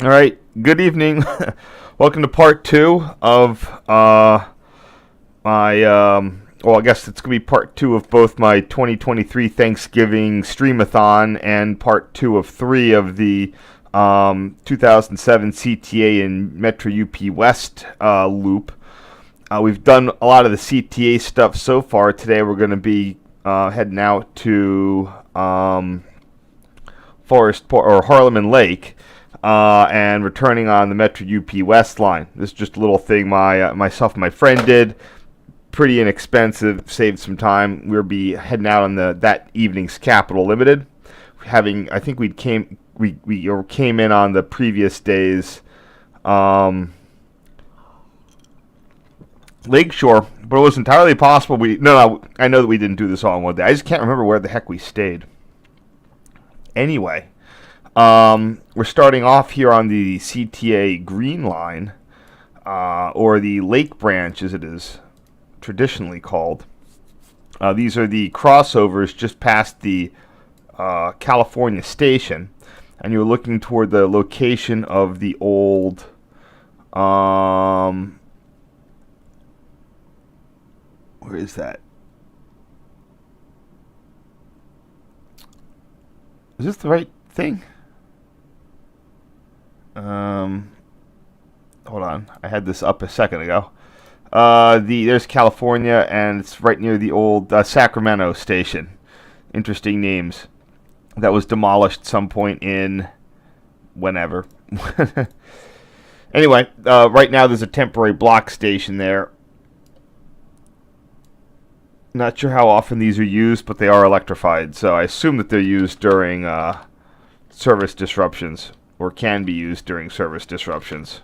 All right, good evening. Welcome to part two of my, well, I guess it's going to be part two of both my 2023 Thanksgiving Streamathon and part two of three of the 2007 CTA and Metra UP West loop. We've done a lot of the CTA stuff so far. Today we're going to be heading out to Harlem and Lake. And returning on the Metra UP West line. This is just a little thing myself and my friend did. Pretty inexpensive, saved some time. We'll be heading out on that evening's Capital Limited. I think we came in on the previous days Lakeshore, but it was entirely possible I know that we didn't do this all in one day. I just can't remember where the heck we stayed. Anyway. We're starting off here on the CTA Green Line, or the Lake Branch as it is traditionally called. These are the crossovers just past the California station, and you're looking toward the location of the old where is that? Is this the right thing? Hold on. I had this up a second ago. There's California, and it's right near the old Sacramento station. Interesting names. That was demolished some point in whenever. Anyway, right now there's a temporary block station there. Not sure how often these are used, but they are electrified, so I assume that they're used during service disruptions. Or can be used during service disruptions.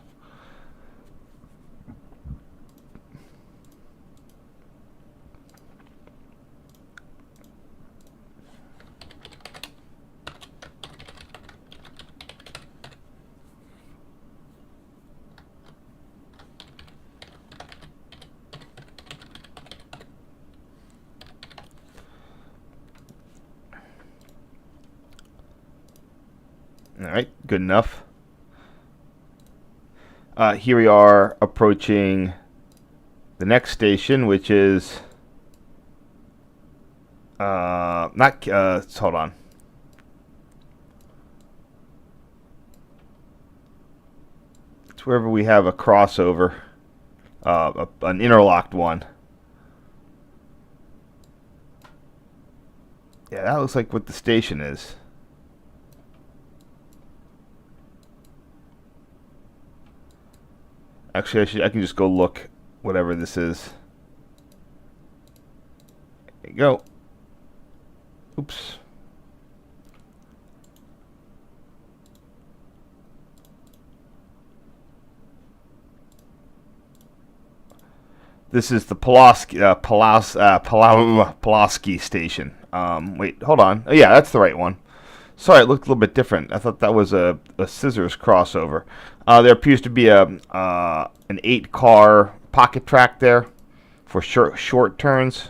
All right, good enough. Here we are approaching the next station, which is not. Hold on. It's wherever we have a crossover, an interlocked one. Yeah, that looks like what the station is. Actually, I can just go look whatever this is. There you go. Oops. This is the Pulaski station. Wait, hold on. Oh, yeah, that's the right one. Sorry, it looked a little bit different. I thought that was a scissors crossover. There appears to be an 8-car pocket track there for short turns.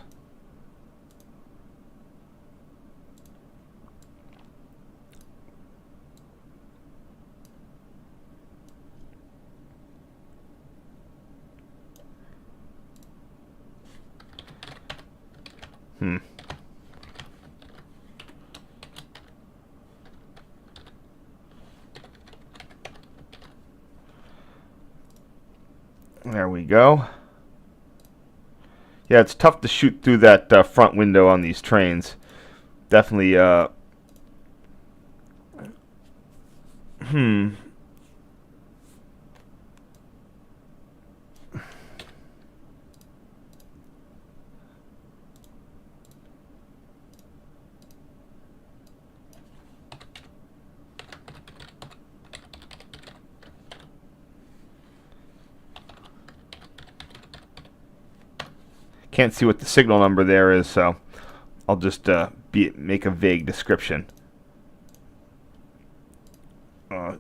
There we go. Yeah, it's tough to shoot through that front window on these trains. Definitely, can't see what the signal number there is, so I'll just make a vague description.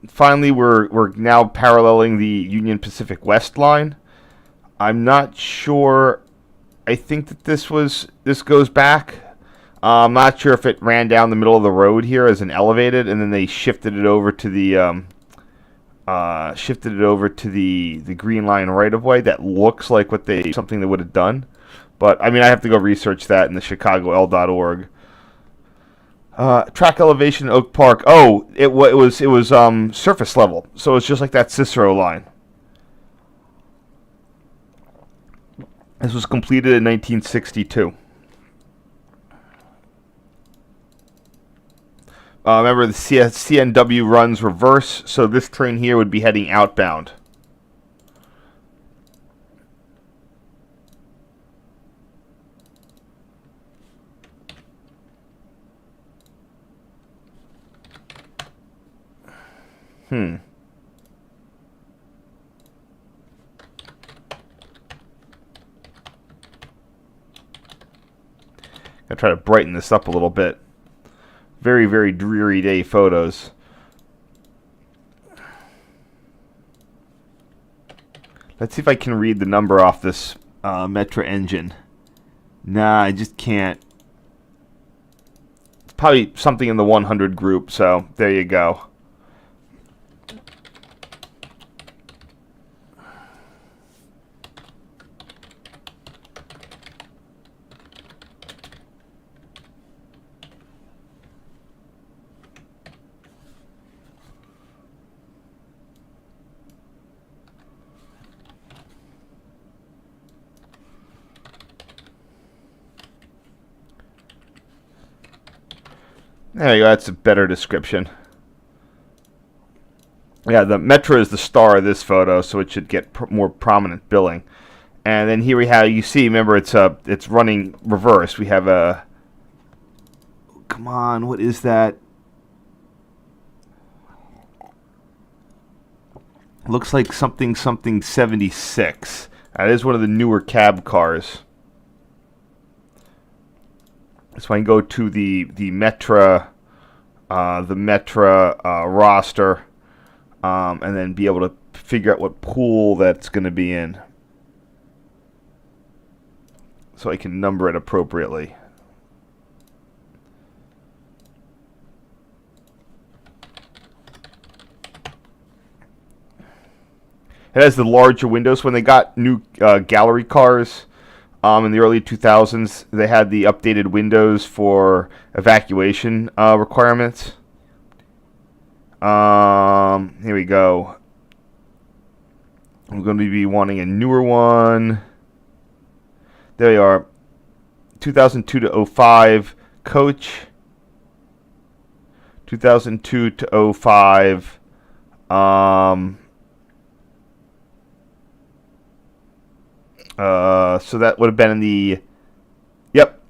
Finally, we're now paralleling the Union Pacific West line. I'm not sure. I think that this goes back. I'm not sure if it ran down the middle of the road here as an elevated, and then they shifted it over to the shifted it over to the Green Line right-of-way. That looks like something they would have done. But, I mean, I have to go research that in the chicagoL.org. Track elevation in Oak Park. Oh, it was surface level. So it's just like that Cicero line. This was completed in 1962. Remember, the CNW runs reverse, so this train here would be heading outbound. I'll try to brighten this up a little bit. Very, very dreary day photos. Let's see if I can read the number off this Metra engine. Nah, I just can't. It's probably something in the 100 group, so there you go. There you go, that's a better description. Yeah, the Metra is the star of this photo, so it should get more prominent billing. And then here we have, you see, remember, it's running reverse. We have a, come on, what is that? Looks like something 76. That is one of the newer cab cars. So I can go to the Metra roster, and then be able to figure out what pool that's going to be in, so I can number it appropriately. It has the larger windows. When they got new gallery cars in the early 2000s, they had the updated windows for evacuation requirements. Here we go. I'm going to be wanting a newer one. There you are. 2002 to 05 coach. 2002 to 05 so that would have been in the, yep,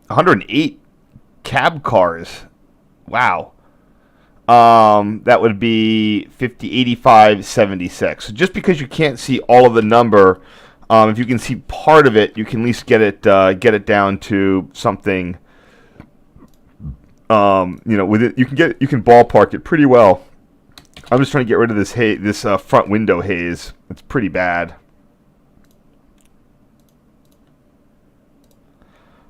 108 cab cars. Wow. That would be 50, 85, 76. So just because you can't see all of the number, if you can see part of it, you can at least get it down to something. With it, you can ballpark it pretty well. I'm just trying to get rid of this front window haze. It's pretty bad.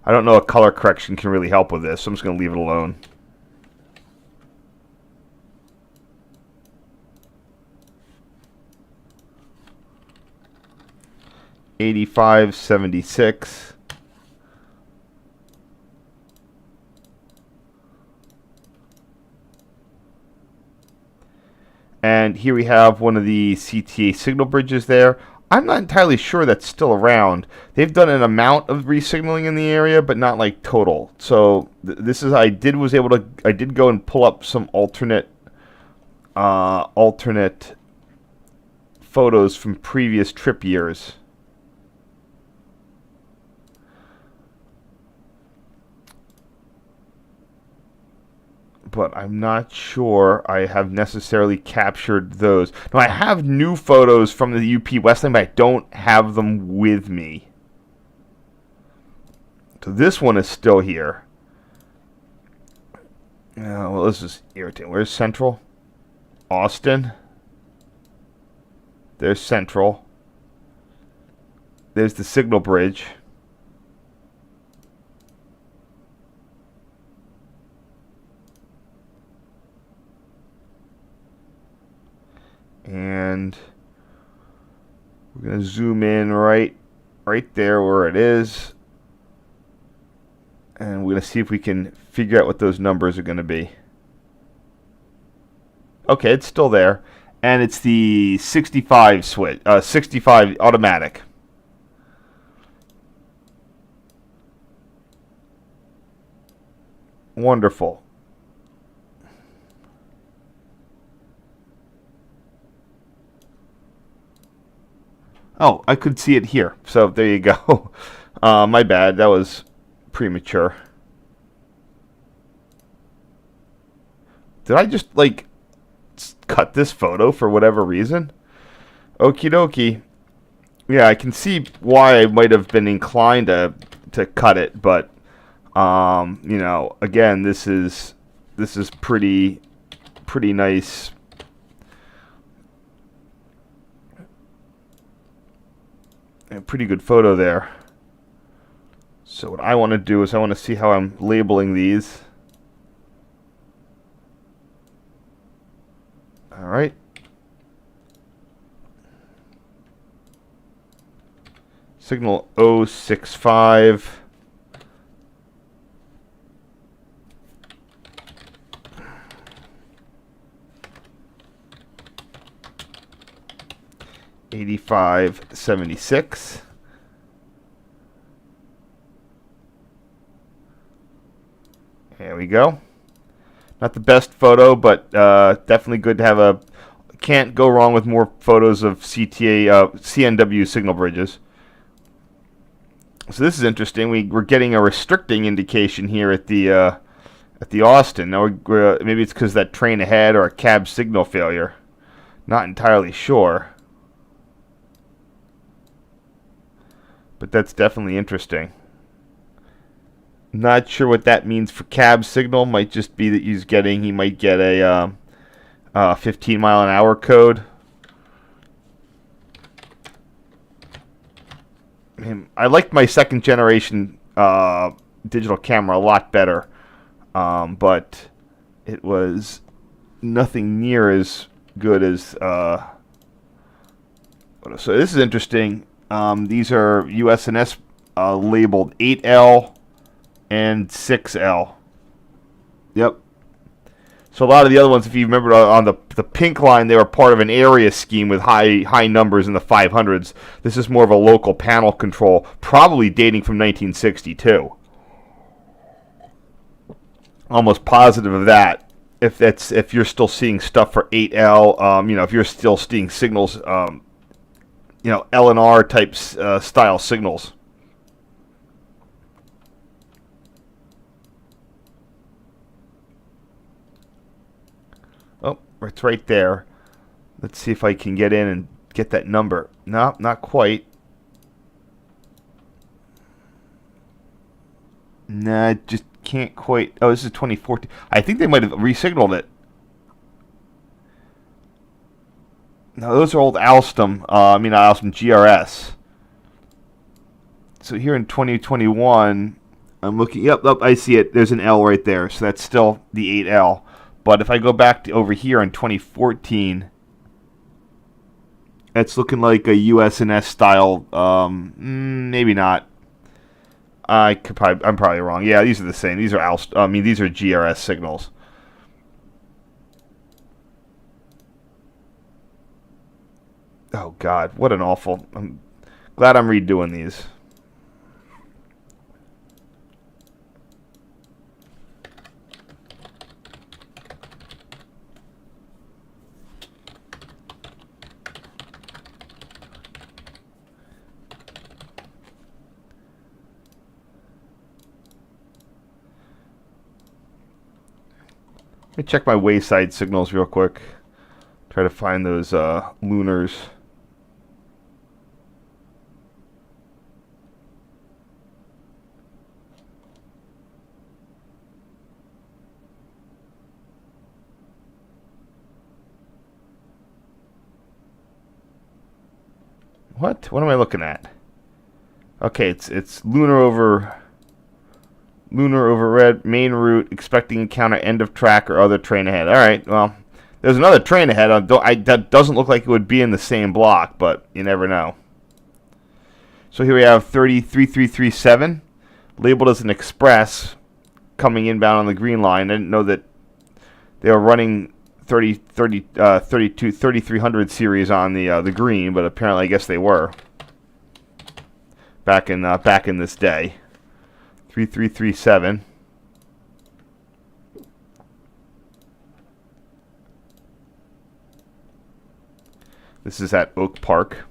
I don't know if color correction can really help with this, so I'm just going to leave it alone. $85, $76. And here we have one of the CTA signal bridges there. I'm not entirely sure that's still around. They've done an amount of resignaling in the area, but not like total. So this is, I did go and pull up some alternate photos from previous trip years. But I'm not sure I have necessarily captured those. No, I have new photos from the UP West line, but I don't have them with me. So this one is still here. Well, this is irritating. Where's Central? Austin. There's Central. There's the signal bridge. We're going to zoom in right there where it is. And we're going to see if we can figure out what those numbers are going to be. Okay, it's still there. And it's the 65 switch, 65 automatic. Wonderful. Oh, I could see it here. So there you go. My bad. That was premature. Did I just, like, cut this photo for whatever reason? Okie dokie. Yeah, I can see why I might have been inclined to cut it, but you know, again, this is pretty nice. A pretty good photo there. So what I want to do is I want to see how I'm labeling these. All right. Signal 065. $85.76. There we go. Not the best photo, but definitely good to have a. Can't go wrong with more photos of CTA, CNW signal bridges. So this is interesting. We're getting a restricting indication here at the Austin. Now maybe it's because that train ahead or a cab signal failure. Not entirely sure. But that's definitely interesting. Not sure what that means for cab signal. Might just be that he might get a 15 mile an hour code. I liked my second generation digital camera a lot better, but it was nothing near as good as. So this is interesting. These are USNS labeled 8L and 6L. Yep. So a lot of the other ones, if you remember on the pink line, they were part of an area scheme with high numbers in the 500s. This is more of a local panel control, probably dating from 1962. Almost positive of that. If you're still seeing stuff for 8L, if you're still seeing signals, L&R type style signals. Oh, it's right there. Let's see if I can get in and get that number. No, not quite. Nah, just can't quite. Oh, this is 2014. I think they might have re-signaled it. No, those are old Alstom. Alstom GRS. So here in 2021, I'm looking. Yep, I see it. There's an L right there. So that's still the 8L. But if I go back to over here in 2014, it's looking like a USNS style. Maybe not. I'm probably wrong. Yeah, these are the same. These are these are GRS signals. Oh God, what an awful. I'm glad I'm redoing these. Let me check my wayside signals real quick. Try to find those lunars. What? What am I looking at? Okay, it's lunar over red, main route, expecting encounter end of track or other train ahead. All right, well, there's another train ahead. That doesn't look like it would be in the same block, but you never know. So here we have 33337 labeled as an express coming inbound on the green line. I didn't know that they were running 3300 series on the green, but apparently I guess they were back in this day. 3337. This is at Oak Park.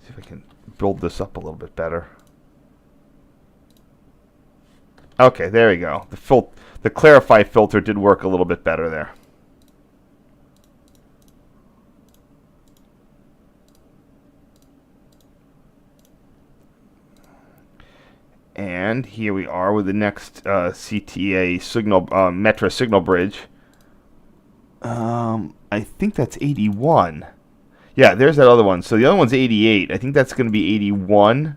See if I can build this up a little bit better. Okay, there we go. The clarify filter did work a little bit better there. And here we are with the next CTA signal, Metra signal bridge. I think that's 81. Yeah, there's that other one. So the other one's 88. I think that's going to be 81.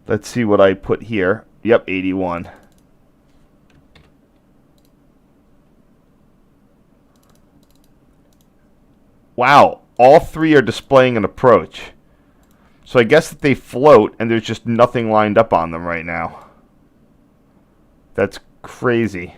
Let's see what I put here. Yep, 81. Wow, all three are displaying an approach. So I guess that they float and there's just nothing lined up on them right now. That's crazy.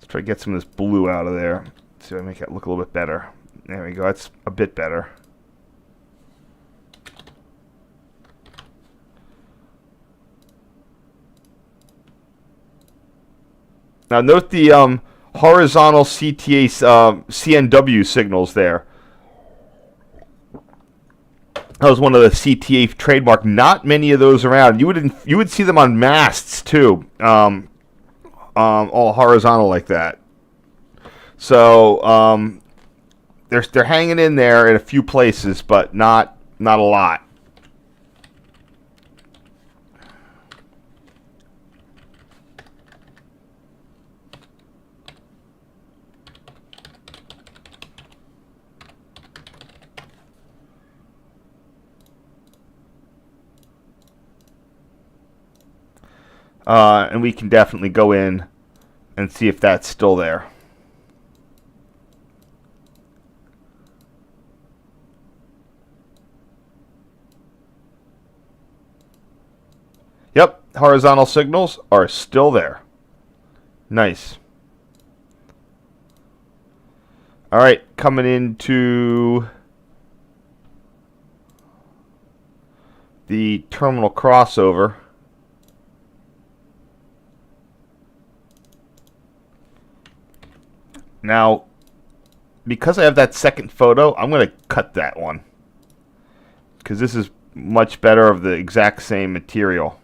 Try to get some of this blue out of there. See if I make it look a little bit better. There we go. That's a bit better. Now note the horizontal CTA CNW signals there. That was one of the CTA trademark. Not many of those around. You would see them on masts too. All horizontal like that. So they're hanging in there in a few places, but not a lot. And we can definitely go in and see if that's still there. Yep, horizontal signals are still there. Nice. All right, coming into the terminal crossover. Now, because I have that second photo, I'm going to cut that one, because this is much better of the exact same material.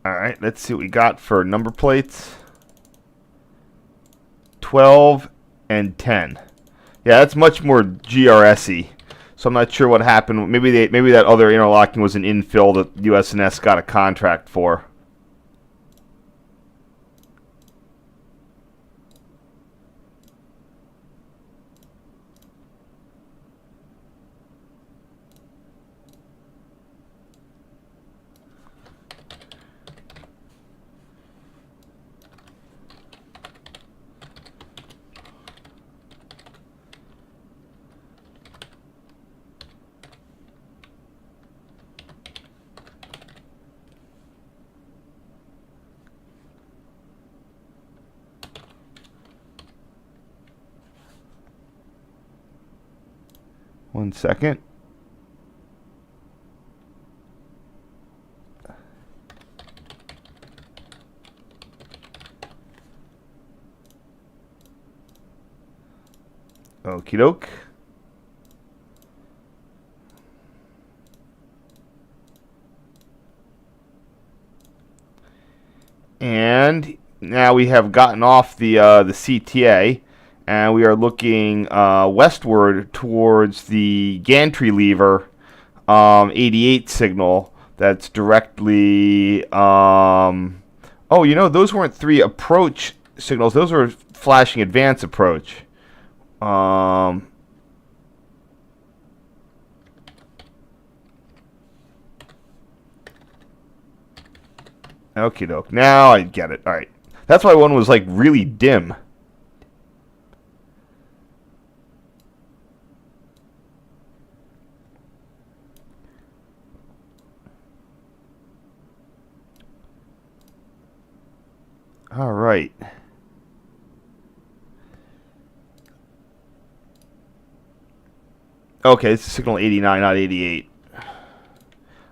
Alright, let's see what we got for number plates. 12 and 10. Yeah, that's much more GRS-y. So I'm not sure what happened. Maybe that other interlocking was an infill that USNS got a contract for. One second. Okie doke. And now we have gotten off the CTA, and we are looking westward towards the gantry lever 88 signal. That's directly. Oh, you know, those weren't 3 approach signals. Those were flashing advance approach. Okie doke. Now I get it. All right. That's why one was like really dim. All right. Okay, it's signal 89, not 88.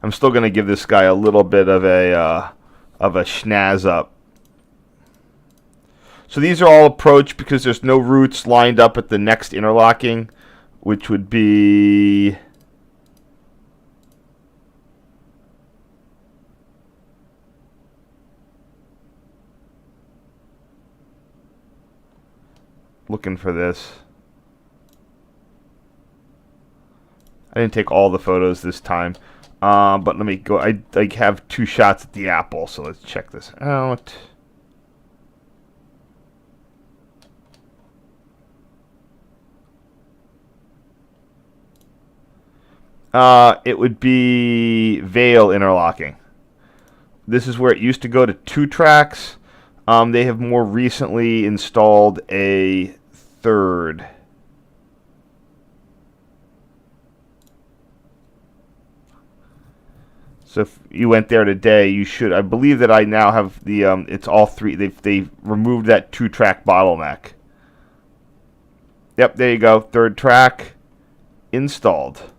I'm still going to give this guy a little bit of a schnaz up. So these are all approach because there's no routes lined up at the next interlocking, which would be looking for this. I didn't take all the photos this time, but let me go. I have 2 shots at the apple, so let's check this out. It would be Vale interlocking. This is where it used to go to 2 tracks. They have more recently installed a 3rd. So if you went there today, you should. I believe that I now have the. It's all 3. They removed that 2-track bottleneck. Yep, there you go. 3rd track installed.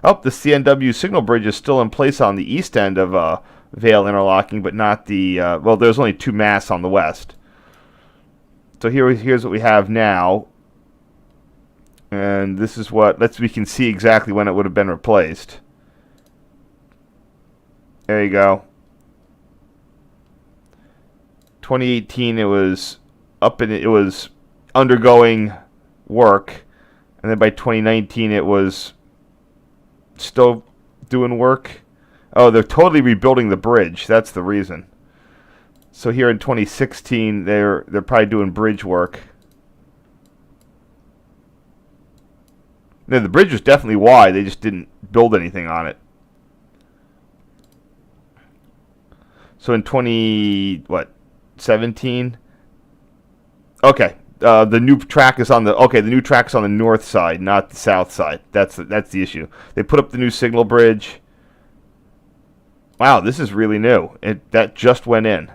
Oh, the CNW signal bridge is still in place on the east end of Vale interlocking, but not the. Well, there's only 2 masts on the west. So here's what we have now, and this is what we can see exactly when it would have been replaced. There you go. 2018, it was it was undergoing work, and then by 2019, it was still doing work. Oh, they're totally rebuilding the bridge. That's the reason. So here in 2016, they're probably doing bridge work. Now, the bridge was definitely wide. They just didn't build anything on it. So in 17? Okay, the new track is on the new track's on the north side, not the south side. That's the issue. They put up the new signal bridge. Wow, this is really new. That just went in.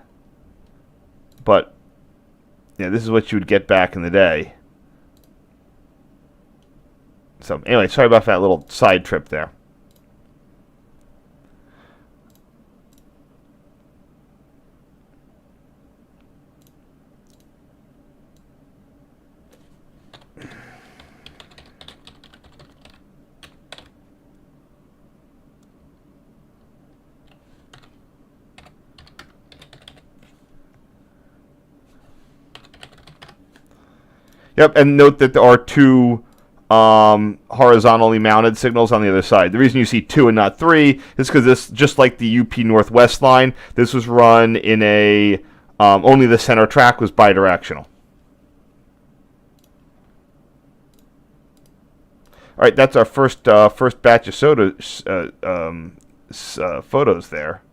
But yeah, this is what you would get back in the day. So anyway, sorry about that little side trip there. Yep, and note that there are 2 horizontally mounted signals on the other side. The reason you see 2 and not 3 is because this, just like the UP Northwest line, this was run in a only the center track was bidirectional. All right, that's our first batch of photos there.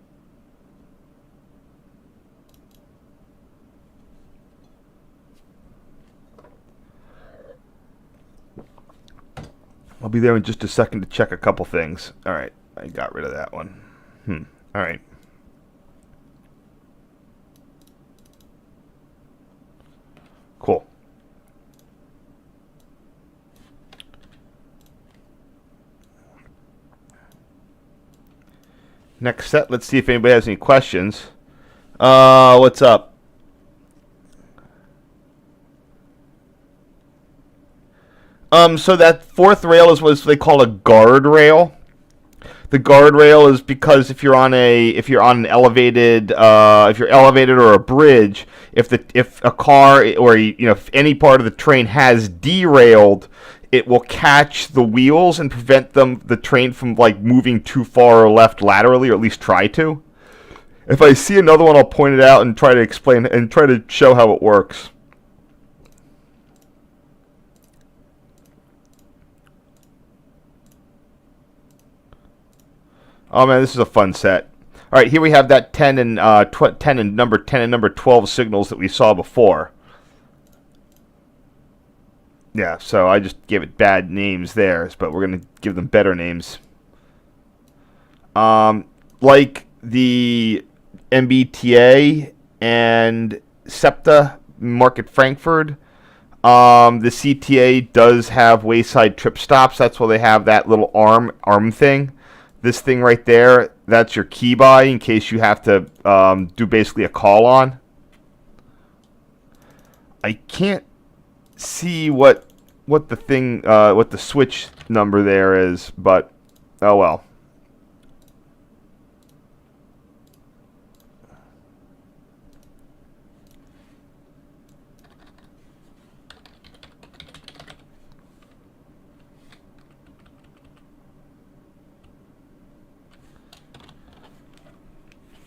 I'll be there in just a second to check a couple things. All right, I got rid of that one. All right. Cool. Next set, let's see if anybody has any questions. What's up? So that fourth rail is what they call a guard rail. The guardrail is because if you're on an elevated if you're elevated or a bridge, if a car or if any part of the train has derailed, it will catch the wheels and prevent the train from like moving too far or left laterally, or at least try to. If I see another one, I'll point it out and try to explain and try to show how it works. Oh man, this is a fun set. All right, here we have that 10 and number 10 and number 12 signals that we saw before. Yeah, so I just gave it bad names there, but we're gonna give them better names. Like the MBTA and SEPTA Market Frankfurt, the CTA does have wayside trip stops. That's why they have that little arm thing. This thing right there, that's your key buy in case you have to do basically a call on. I can't see what the switch number there is, but oh well.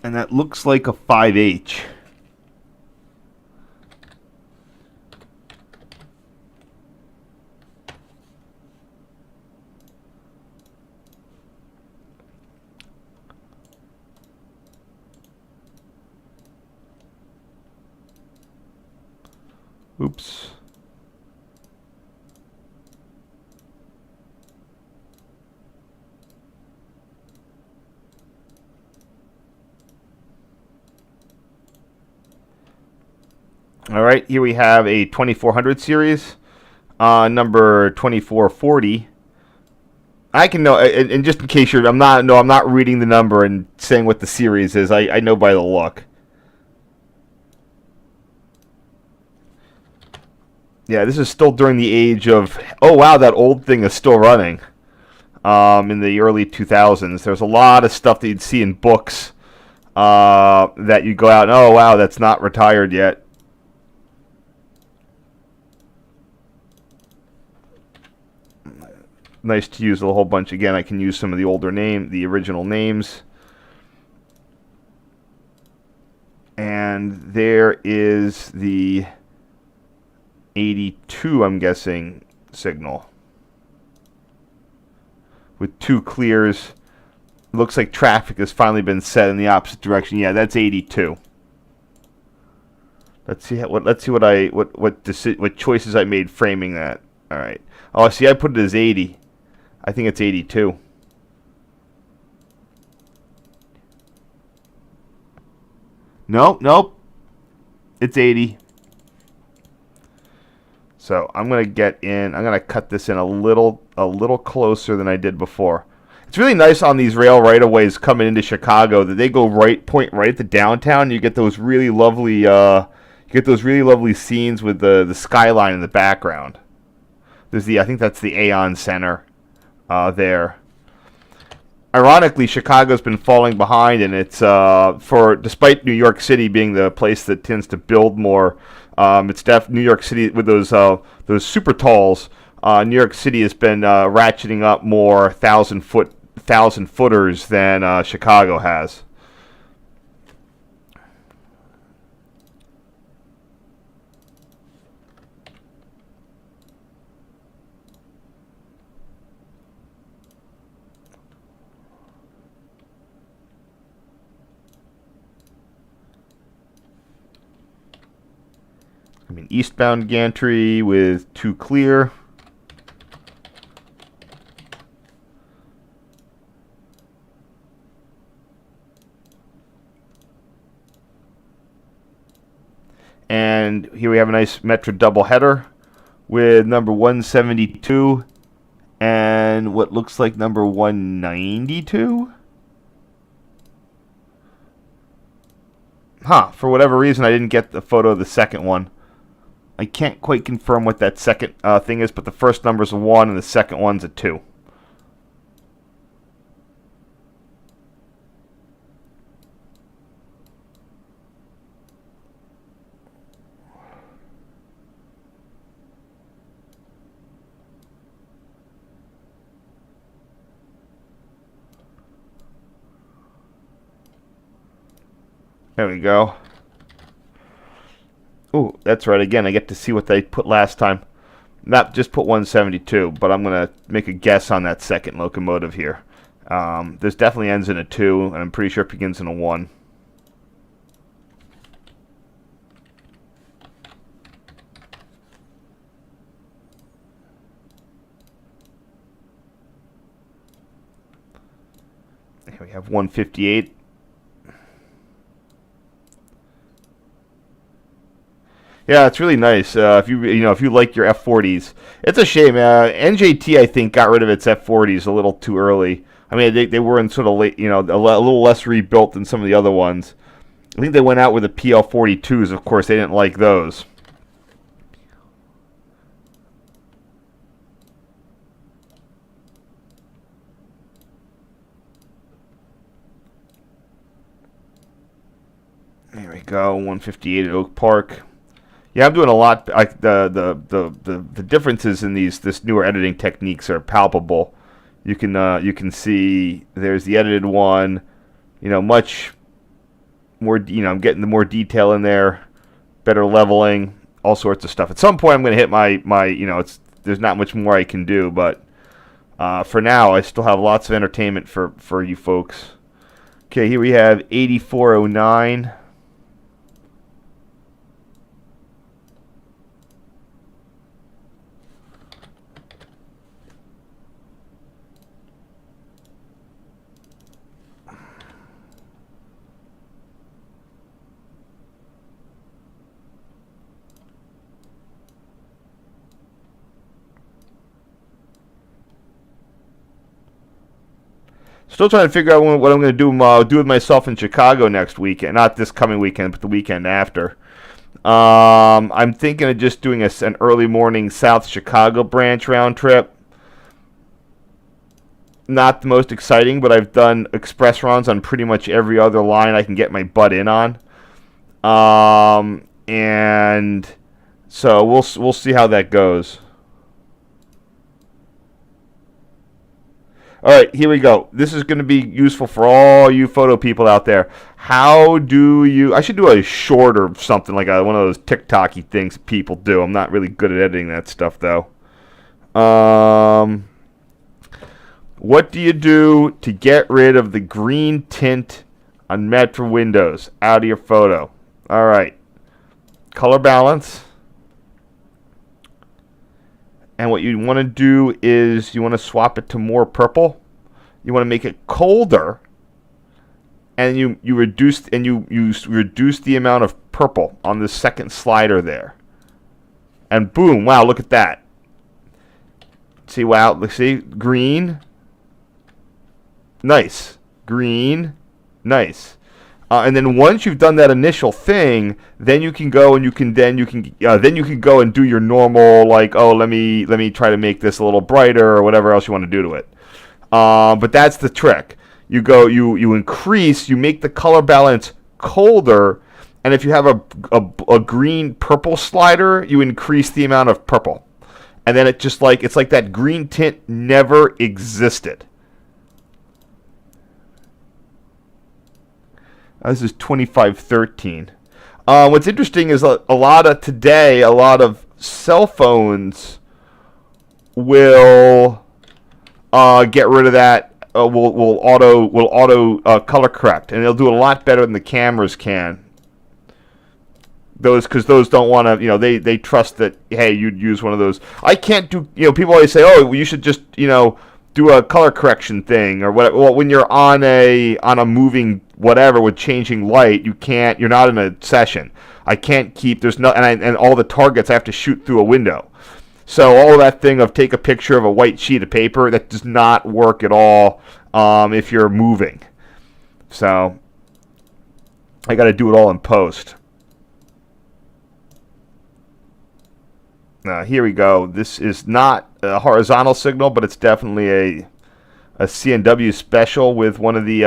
And that looks like a 5H. Oops. All right, here we have a 2400 series, number 2440. I can know, and just in case I'm not reading the number and saying what the series is. I know by the look. Yeah, this is still during the age of, oh wow, that old thing is still running. In the early 2000s, there's a lot of stuff that you'd see in books that you go out and, oh wow, that's not retired yet. Nice to use a whole bunch. Again, I can use some of the the original names. And there is the 82, I'm guessing, signal. With two clears. Looks like traffic has finally been set in the opposite direction. Yeah, that's 82. Let's see what choices I made framing that. All right. Oh, see, I put it as 80. I think it's 82. Nope. It's 80. So I'm gonna cut this in a little closer than I did before. It's really nice on these rail right-of-ways coming into Chicago that they go point right at the downtown. You get those really lovely scenes with the skyline in the background. I think that's the Aon Center there. Ironically, Chicago's been falling behind, and it's despite New York City being the place that tends to build more. It's New York City with those super talls. New York City has been ratcheting up more 1,000-footers than Chicago has. I mean, eastbound gantry with two clear. And here we have a nice Metra double header with number 172 and what looks like number 192. For whatever reason, I didn't get the photo of the second one. I can't quite confirm what that second thing is, but the first number is a 1 and the second one's a 2. There we go. Ooh, that's right. Again, I get to see what they put last time. Not just put 172, but I'm going to make a guess on that second locomotive here. This definitely ends in a 2, and I'm pretty sure it begins in a 1. Here we have 158. Yeah, it's really nice. If you like your F40s, it's a shame. NJT I think got rid of its F40s a little too early. I mean, they were in sort of late, a little less rebuilt than some of the other ones. I think they went out with the PL42s. Of course, they didn't like those. There we go, 158 at Oak Park. Yeah, I'm doing a lot. The differences in this newer editing techniques are palpable. You can see there's the edited one. Much more. I'm getting the more detail in there, better leveling, all sorts of stuff. At some point, I'm going to hit my. There's not much more I can do, but for now, I still have lots of entertainment for you folks. Okay, here we have 8409. Still trying to figure out what I'm going to do with myself in Chicago next weekend. Not this coming weekend, but the weekend after. I'm thinking of just doing an early morning South Chicago branch round trip. Not the most exciting, but I've done express runs on pretty much every other line I can get my butt in on. And so we'll see how that goes. All right, here we go. This is going to be useful for all you photo people out there. How do you... I should do a shorter something, like one of those TikTok-y things people do. I'm not really good at editing that stuff, though. What do you do to get rid of the green tint on Metra windows out of your photo? All right. Color balance. And what you want to do is you want to swap it to more purple. You want to make it colder, and you reduce the amount of purple on the second slider there. And boom! Wow, look at that. See, wow, let's see, green, nice, green, nice. And then once you've done that initial thing, then you can go and you can go and do your normal, like, oh, let me try to make this a little brighter or whatever else you want to do to it. But that's the trick. You make the color balance colder, and if you have a green purple slider, you increase the amount of purple, and then it's like that green tint never existed. This is 2513. What's interesting is a lot of cell phones will get rid of that. Will auto color correct, and they'll do a lot better than the cameras can. Because those don't want to, they trust that, hey, you'd use one of those. I can't do, people always say, oh, you should just, do a color correction thing or whatever. Well, when you're on a moving whatever with changing light, you're not in a session. I can't keep, and all the targets I have to shoot through a window. So all of that thing of take a picture of a white sheet of paper, that does not work at all if you're moving. So I got to do it all in post. Here we go. This is not a horizontal signal, but it's definitely a CNW special with one of the.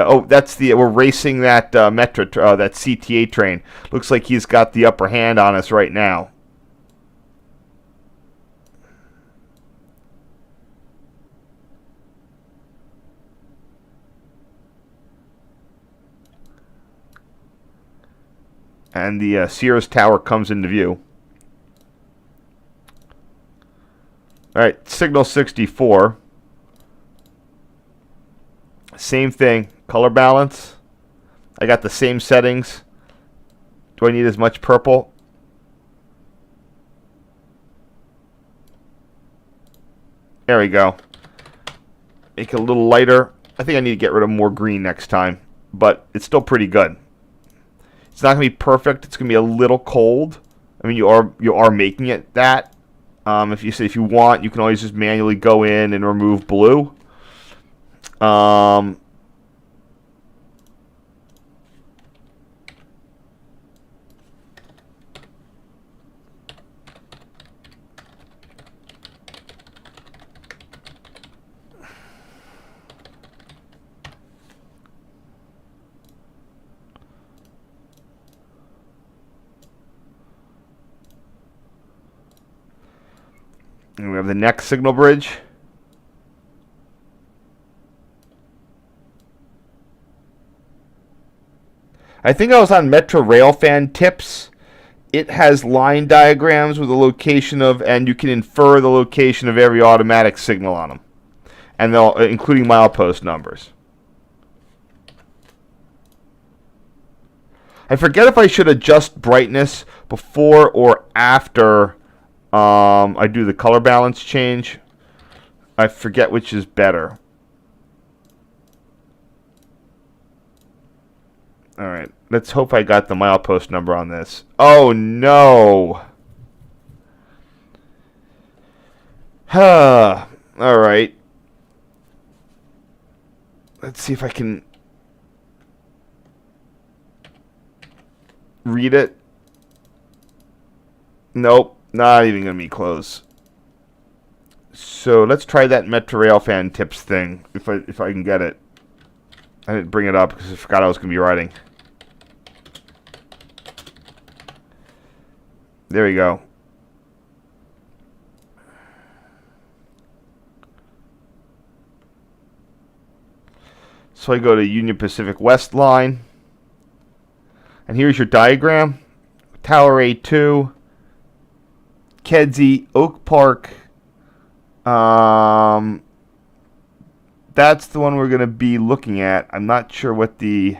We're racing that Metra, that CTA train. Looks like he's got the upper hand on us right now. And the Sears Tower comes into view. All right, signal 64. Same thing, color balance. I got the same settings. Do I need as much purple? There we go. Make it a little lighter. I think I need to get rid of more green next time, but it's still pretty good. It's not going to be perfect. It's going to be a little cold. I mean, you are making it that. If you want, you can always just manually go in and remove blue. And we have the next signal bridge. I think I was on Metra railfan tips. It has line diagrams with the location of, and you can infer the location of every automatic signal on them, and they'll including milepost numbers. I forget if I should adjust brightness before or after I do the color balance change. I forget which is better. All right, let's hope I got the milepost number on this. Oh no! All right. Let's see if I can read it. Nope, not even gonna be close. So let's try that Metra railfan tips thing if I can get it. I didn't bring it up because I forgot I was going to be writing. There we go. So I go to Union Pacific West line. And here's your diagram. Tower A2, Kedzie, Oak Park. That's the one we're going to be looking at. I'm not sure what the...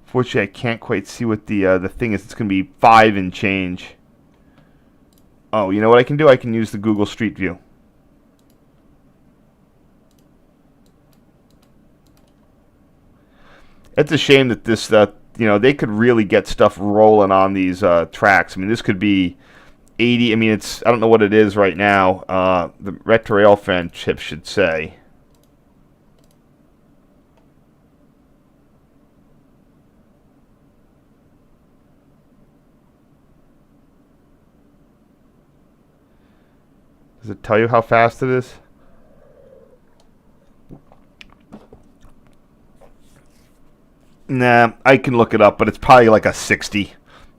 Fortunately, I can't quite see what the thing is. It's going to be 5 and change. Oh, you know what I can do? I can use the Google Street View. It's a shame that this, they could really get stuff rolling on these tracks. I mean, this could be 80. I mean, I don't know what it is right now. The Metra railfan chip should say. Does it tell you how fast it is? Nah, I can look it up, but it's probably like a 60.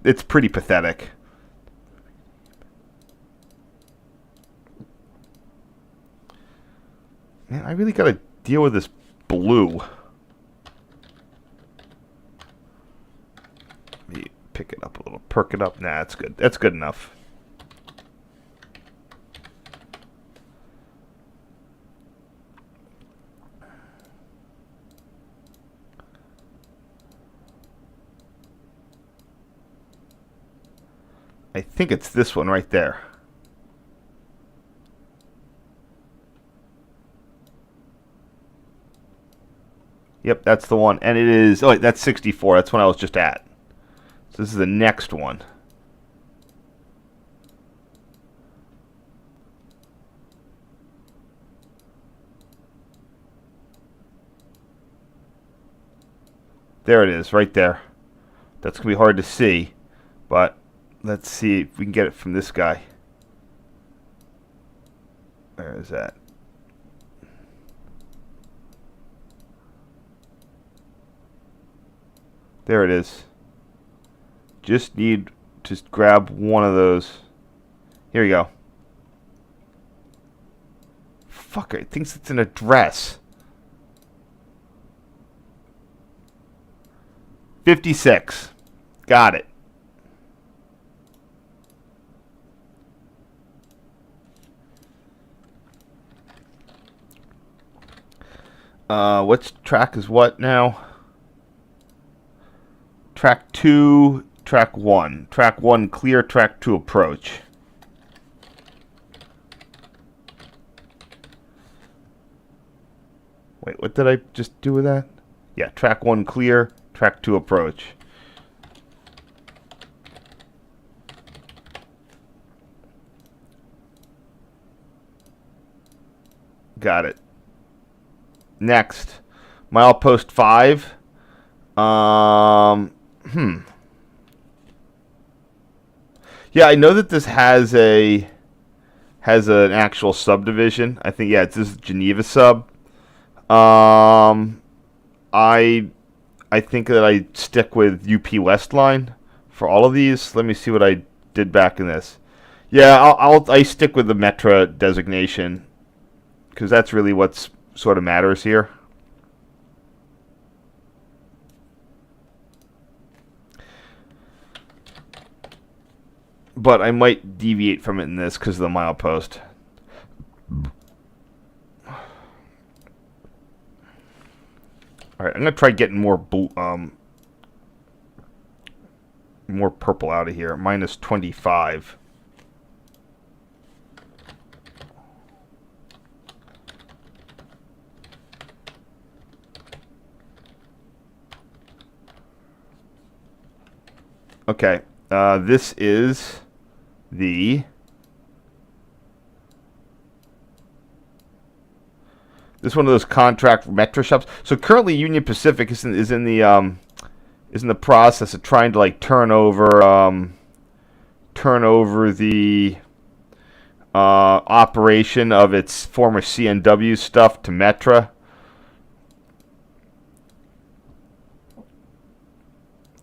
It's pretty pathetic. Man, I really got to deal with this blue. Let me pick it up a little, perk it up. Nah, that's good. That's good enough. I think it's this one right there. Yep, that's the one. And it is... Oh, wait, that's 64. That's one I was just at. So this is the next one. There it is, right there. That's going to be hard to see, but let's see if we can get it from this guy. Where's that? There it is. Just need to grab one of those. Here you go. Fucker, it thinks it's an address. 56. Got it. What's track is what now? Track 2, track 1. Track 1 clear, track 2 approach. Wait, what did I just do with that? Yeah, track 1 clear, track 2 approach. Got it. Next, milepost 5. Yeah, I know that this has an actual subdivision. I think this is Geneva sub. I think that I stick with UP West line for all of these. Let me see what I did back in this. Yeah, I stick with the Metra designation because that's really what's sort of matters here. But I might deviate from it in this because of the milepost. Alright, I'm going to try getting more purple out of here. Minus 25. Okay, this is this one of those contract Metra shops. So currently, Union Pacific is in the process of trying to like turn over the operation of its former CNW stuff to Metra.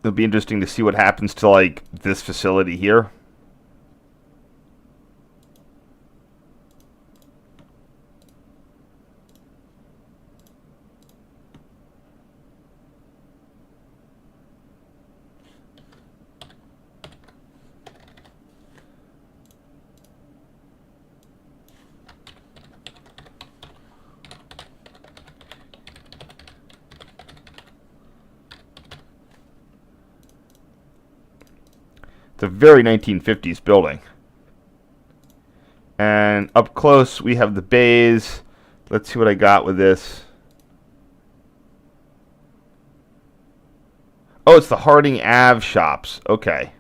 It'll be interesting to see what happens to like this facility here. It's a very 1950s building. And up close, we have the bays. Let's see what I got with this. Oh, it's the Harding Ave shops. Okay.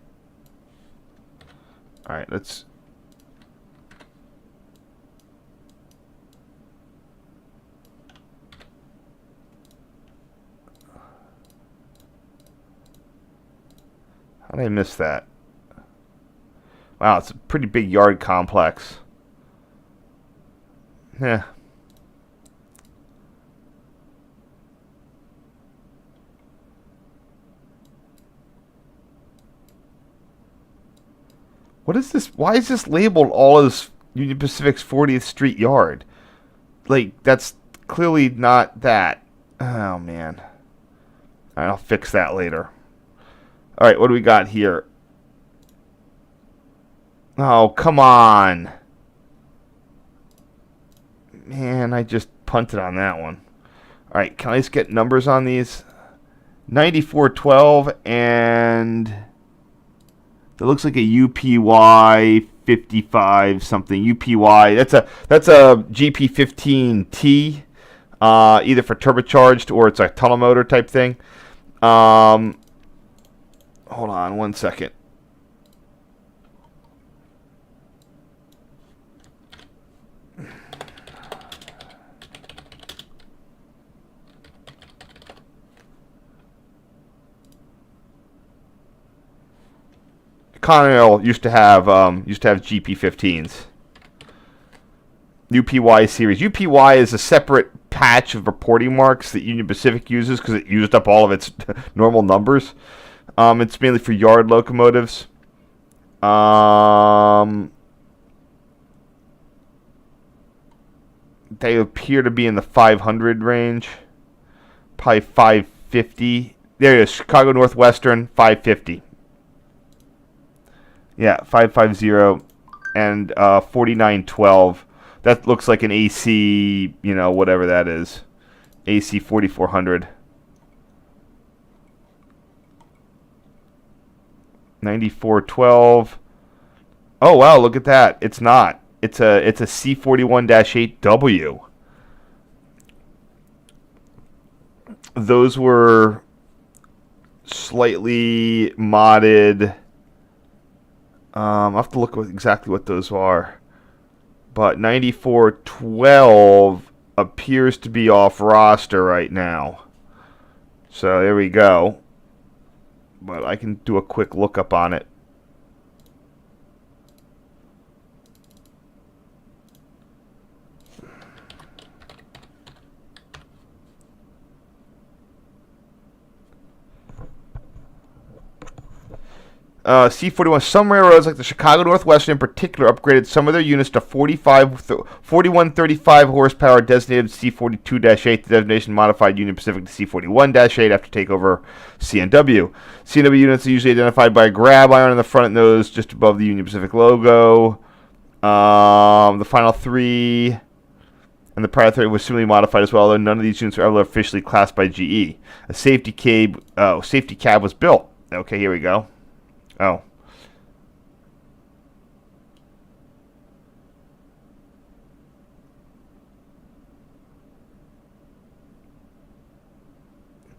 All right, let's... How did I miss that? Wow, it's a pretty big yard complex. Yeah. What is this? Why is this labeled all as Union Pacific's 40th Street yard? Like, that's clearly not that. Oh, man. All right, I'll fix that later. All right, what do we got here? Oh, come on. Man, I just punted on that one. All right, can I just get numbers on these? 9412 and it looks like a UPY 55 something. UPY. That's a GP15T, either for turbocharged or it's a tunnel motor type thing. Hold on one second. Continental used to have GP15s. UPY series. UPY is a separate patch of reporting marks that Union Pacific uses because it used up all of its normal numbers. It's mainly for yard locomotives. They appear to be in the 500 range. Probably 550. There it is. Chicago Northwestern, 550. Yeah, 550 and 4912. That looks like an AC, whatever that is. AC 4400. 9412. Oh wow, look at that. It's not. It's a C41-8W. Those were slightly modded. I'll have to look at exactly what those are. But 9412 appears to be off roster right now. So there we go. But I can do a quick lookup on it. C41. Some railroads, like the Chicago Northwestern in particular, upgraded some of their units to 4135 horsepower, designated C42-8. The designation modified Union Pacific to C41-8 after takeover CNW. CNW units are usually identified by a grab iron on the front nose just above the Union Pacific logo. The final three and the prior three was similarly modified as well, although none of these units were ever officially classed by GE. A safety cab was built. Okay, here we go. Oh.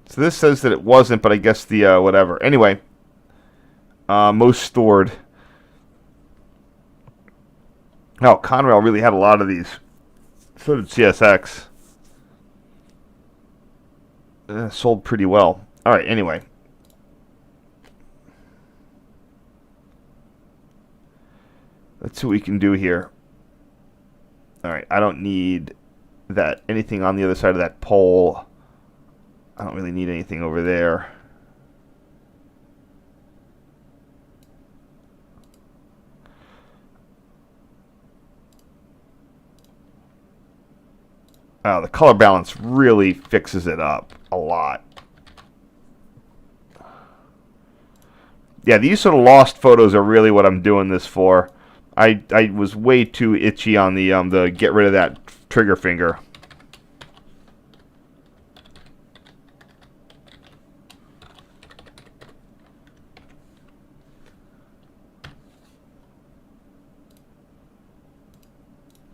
So this says that it wasn't, but I guess the whatever. Anyway, most stored. Oh, Conrail really had a lot of these. So did CSX. Sold pretty well. All right, anyway. Let's see what we can do here. All right, I don't need anything on the other side of that pole. I don't really need anything over there. The color balance really fixes it up a lot. Yeah, these sort of lost photos are really what I'm doing this for. I was way too itchy on the get rid of that trigger finger.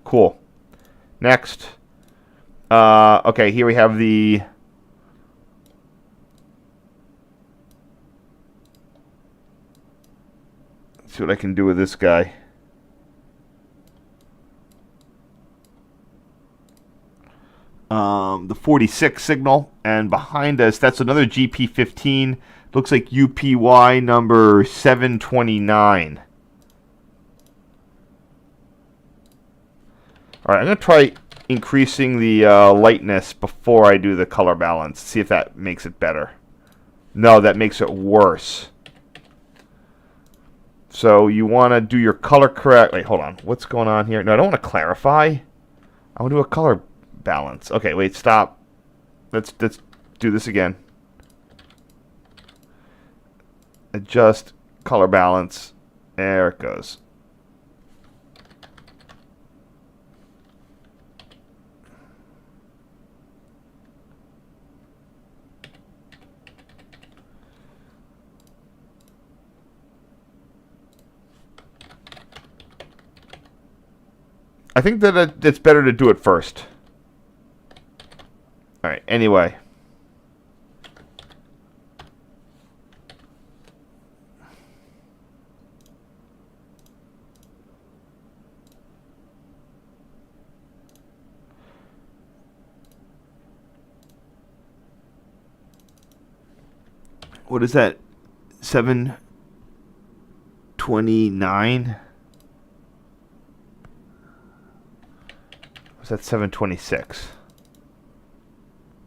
Cool. Next. Okay, here we have the... Let's see what I can do with this guy. The 46 signal, and behind us, that's another GP15. Looks like UPY number 729. All right, I'm going to try increasing the lightness before I do the color balance. See if that makes it better. No, that makes it worse. So you want to do your color correct. Wait, hold on. What's going on here? No, I don't want to clarify. I want to do a color balance. Okay, wait, stop. Let's do this again. Adjust color balance. There it goes. I think that it's better to do it first. All right, anyway. What is that? 729? Was that 726?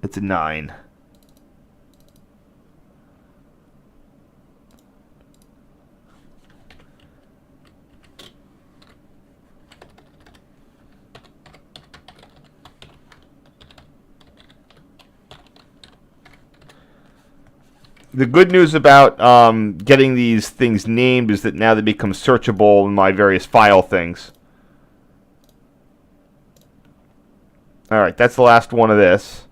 It's a 9. The good news about getting these things named is that now they become searchable in my various file things. Alright, that's the last one of this.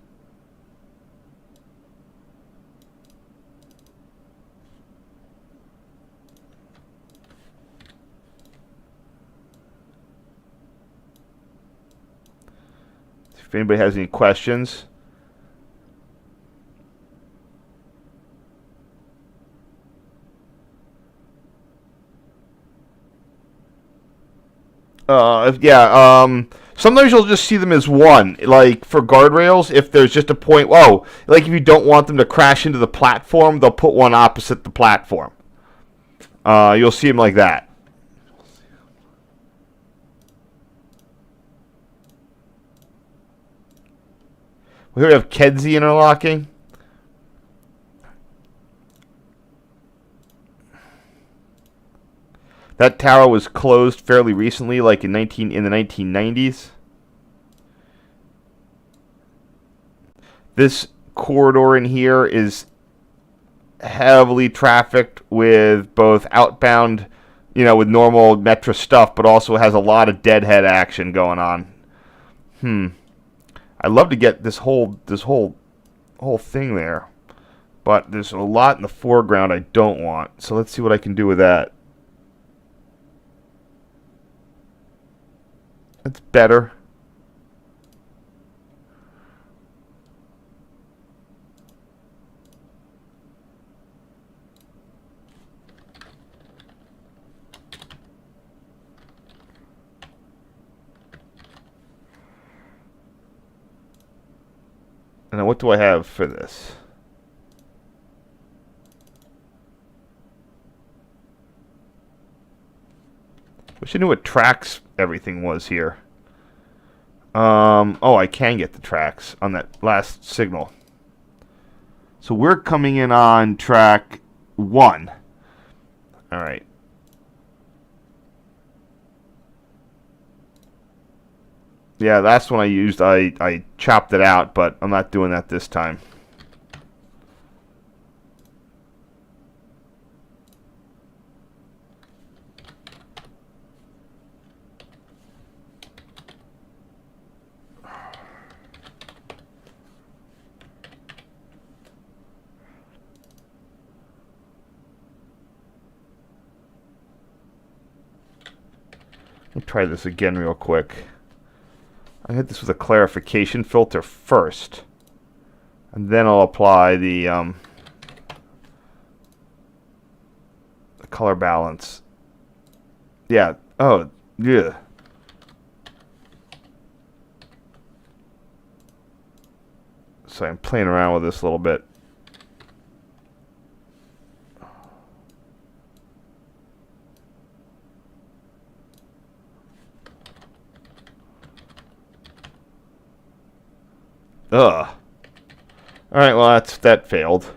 If anybody has any questions. Sometimes you'll just see them as one. Like for guardrails, if there's just a point, like if you don't want them to crash into the platform, they'll put one opposite the platform. You'll see them like that. Here we have Kedzie interlocking. That tower was closed fairly recently, like in the 1990s. This corridor in here is heavily trafficked with both outbound, with normal Metra stuff, but also has a lot of deadhead action going on. I'd love to get this whole thing there, but there's a lot in the foreground I don't want. So let's see what I can do with that. That's better. And then what do I have for this? Wish I knew what tracks everything was here. I can get the tracks on that last signal. So we're coming in on track 1. All right. Yeah, last one I used, I chopped it out, but I'm not doing that this time. Let me try this again real quick. I hit this with a clarification filter first, and then I'll apply the color balance. Yeah. Oh, yeah. So I'm playing around with this a little bit. Ugh. Alright, well that failed.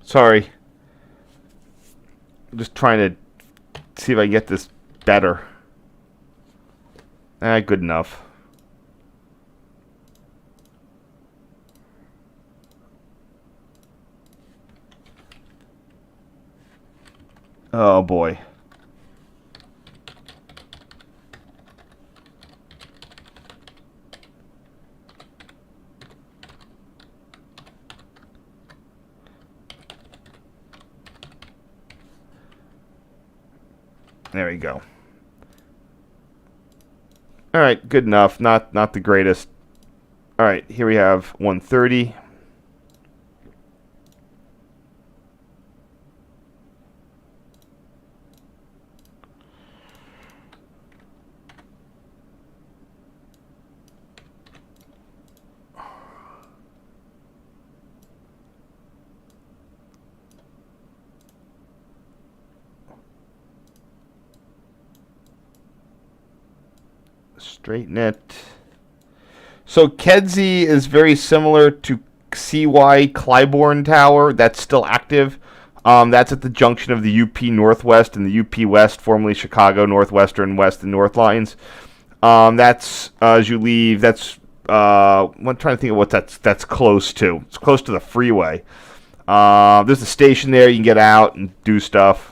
Sorry. I'm just trying to see if I can get this better. Good enough. Oh boy. There we go. All right, good enough. Not the greatest. All right, here we have 130. Straighten it. So Kedzie is very similar to CY Clybourne Tower. That's still active. That's at the junction of the UP Northwest and the UP West, formerly Chicago Northwestern West and North lines. That's as you leave. That's I'm trying to think of what that's close to. It's close to the freeway. There's a station there. You can get out and do stuff.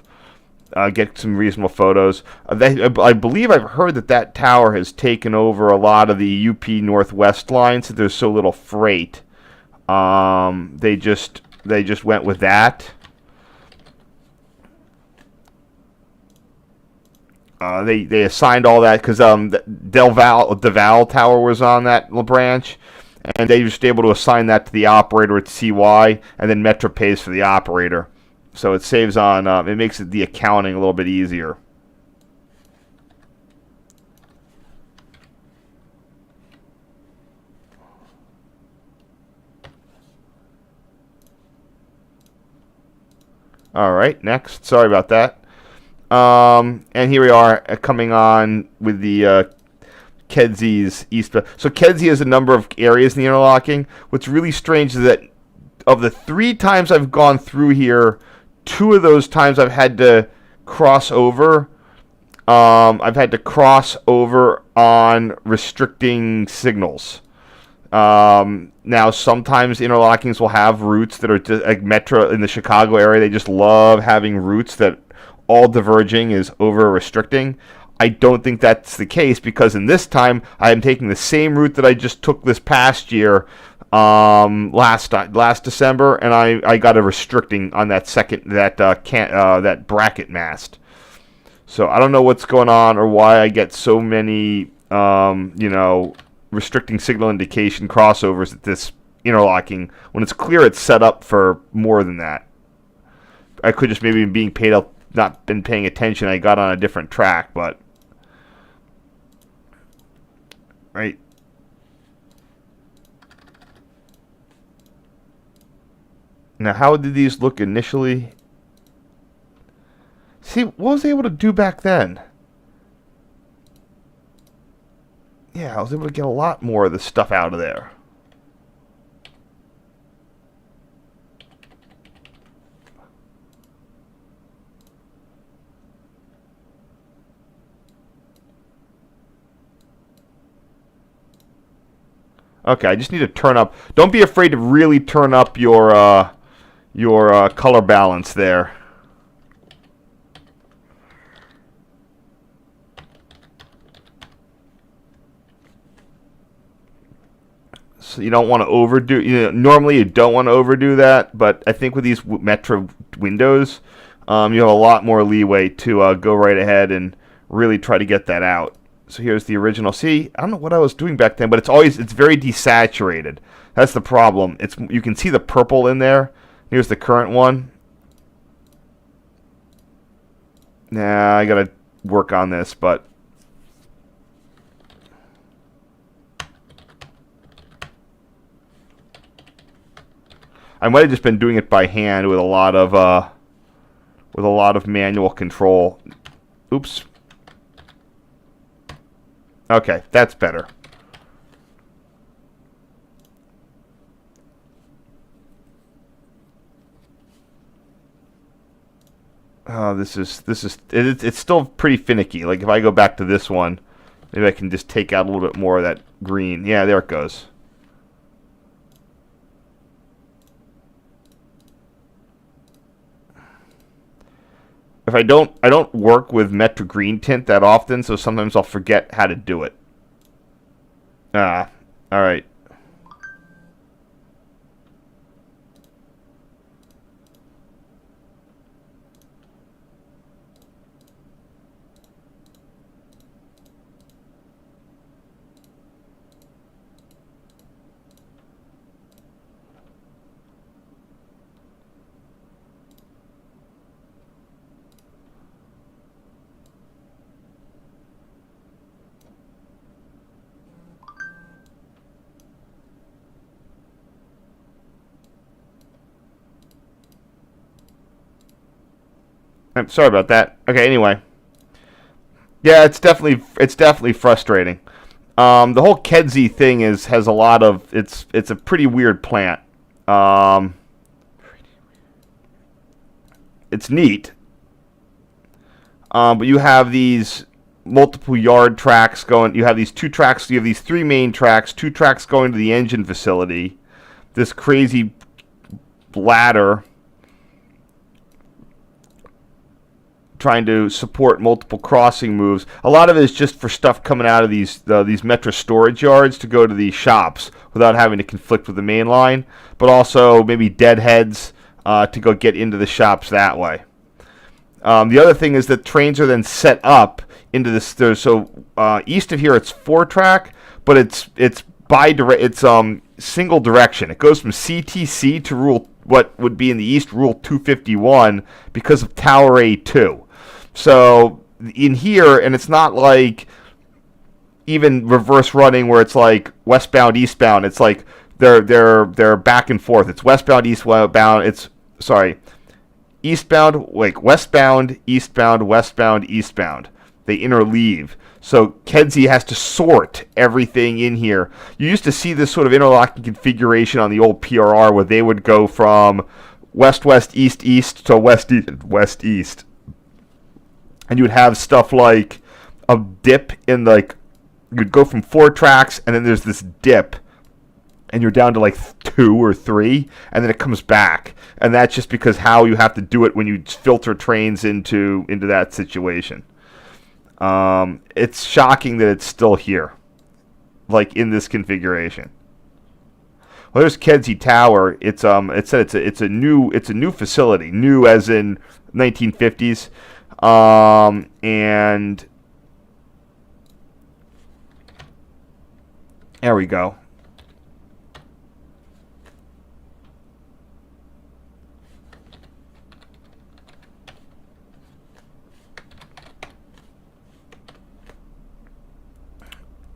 Get some reasonable photos. I believe I've heard that tower has taken over a lot of the UP Northwest lines. So there's so little freight. They just went with that. They assigned all that because DeVal Tower was on that branch, and they were just able to assign that to the operator at CY, and then Metra pays for the operator. So it saves on, it makes the accounting a little bit easier. All right, next. Sorry about that. And here we are coming on with the Kedzie's east. So Kedzie has a number of areas in the interlocking. What's really strange is that of the 3 times I've gone through here, 2 of those times I've had to cross over. I've had to cross over on restricting signals. Now, sometimes interlockings will have routes that are just, like Metra in the Chicago area. They just love having routes that all diverging is over restricting. I don't think that's the case because in this time I am taking the same route that I just took this past year, last December, and I got a restricting on that that bracket mast. So I don't know what's going on or why I get so many restricting signal indication crossovers at this interlocking when it's clear it's set up for more than that. I could just maybe being paid up, not been paying attention. I got on a different track, but right. Now, how did these look initially? See, what was I able to do back then? Yeah, I was able to get a lot more of the stuff out of there. Okay, I just need to turn up. Don't be afraid to really turn up your color balance there. So you don't want to overdo. Normally you don't want to overdo that, but I think with these Metra windows, you have a lot more leeway to go right ahead and really try to get that out. So here's the original. See, I don't know what I was doing back then, but it's very desaturated. That's the problem. You can see the purple in there. Here's the current one. Nah, I gotta work on this, but I might have just been doing it by hand with a lot of manual control. Oops. Okay, that's better. It's still pretty finicky. Like if I go back to this one, maybe I can just take out a little bit more of that green. Yeah, there it goes. If I don't work with Metra Green Tint that often, so sometimes I'll forget how to do it. All right. I'm sorry about that. Okay, anyway. Yeah, it's definitely frustrating. The whole Kedzie thing has a lot of it's a pretty weird plant. Um, it's neat, but you have these multiple yard tracks going. You have these two tracks. You have these three main tracks. Two tracks going to the engine facility. This crazy ladder trying to support multiple crossing moves. A lot of it is just for stuff coming out of these Metra storage yards to go to these shops without having to conflict with the main line, but also maybe deadheads to go get into the shops that way. The other thing is that trains are then set up into this. East of here it's 4-track, but it's single direction. It goes from CTC to rule what would be in the east rule 251 because of Tower A2. So in here, and it's not like even reverse running where it's like westbound eastbound. It's like they're back and forth. It's westbound eastbound. It's eastbound, like westbound, eastbound, westbound, eastbound. They interleave. So Kedzie has to sort everything in here. You used to see this sort of interlocking configuration on the old PRR where they would go from west-west, east-east to west-east. And you would have stuff like a dip in you'd go from 4 tracks and then there's this dip and you're down to like 2 or 3 and then it comes back. And that's just because how you have to do it when you filter trains into that situation. It's shocking that it's still here, like in this configuration. Well, there's Kedzie Tower. It's a new facility, new as in 1950s, and there we go.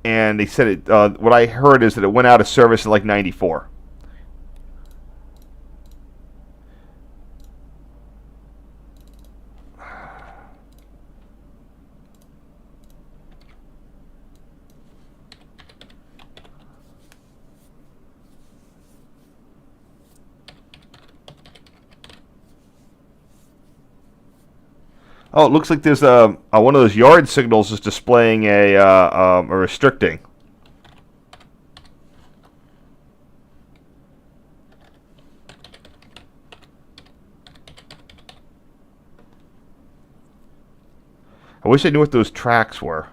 And they said it. What I heard is that it went out of service in like '94. Oh, it looks like there's one of those yard signals is displaying a restricting. I wish I knew what those tracks were.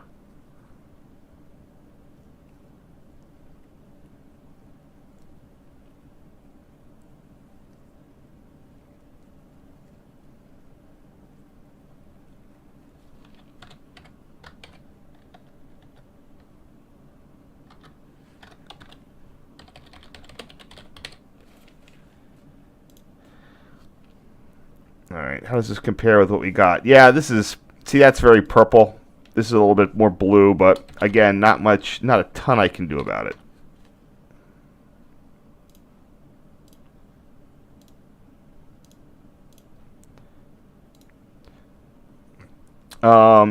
All right, how does this compare with what we got? Yeah, see, that's very purple. This is a little bit more blue, but again, not a ton I can do about it.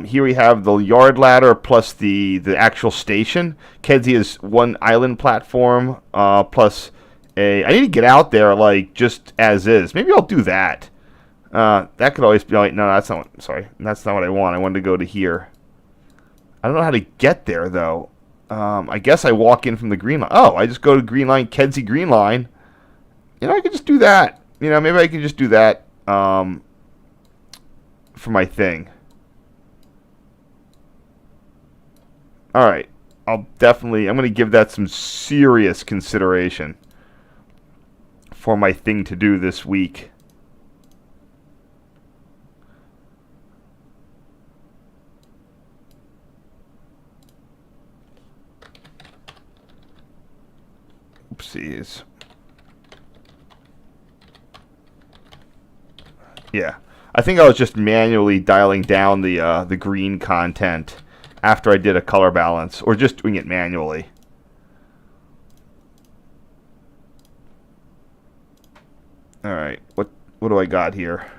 Here we have the yard ladder plus the actual station. Kedzie is one island platform plus I need to get out there like just as is. Maybe I'll do that. That could always be. No, that's not. Sorry, that's not what I want. I wanted to go to here. I don't know how to get there though. I guess I walk in from the green line. Oh, I just go to green line, Kedzie green line. I could just do that. Maybe I could just do that for my thing. All right, I'm going to give that some serious consideration for my thing to do this week. Oopsies. Yeah, I think I was just manually dialing down the green content after I did a color balance, or just doing it manually. All right, what do I got here?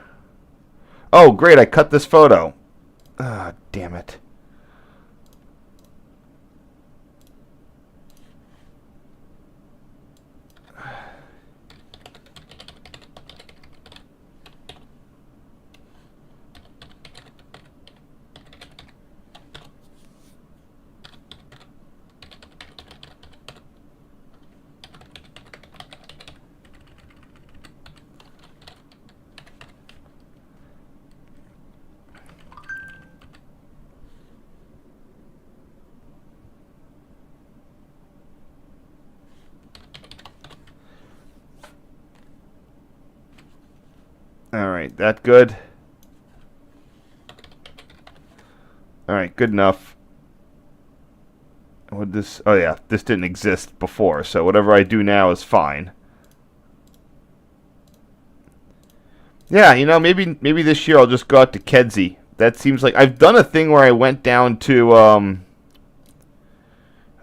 Oh, great, I cut this photo. Ah, damn it. Alright, that good? Alright, good enough. Would this... Oh yeah, this didn't exist before, so whatever I do now is fine. Yeah, you know, maybe this year I'll just go out to Kedzie. That seems like... I've done a thing where I went down to...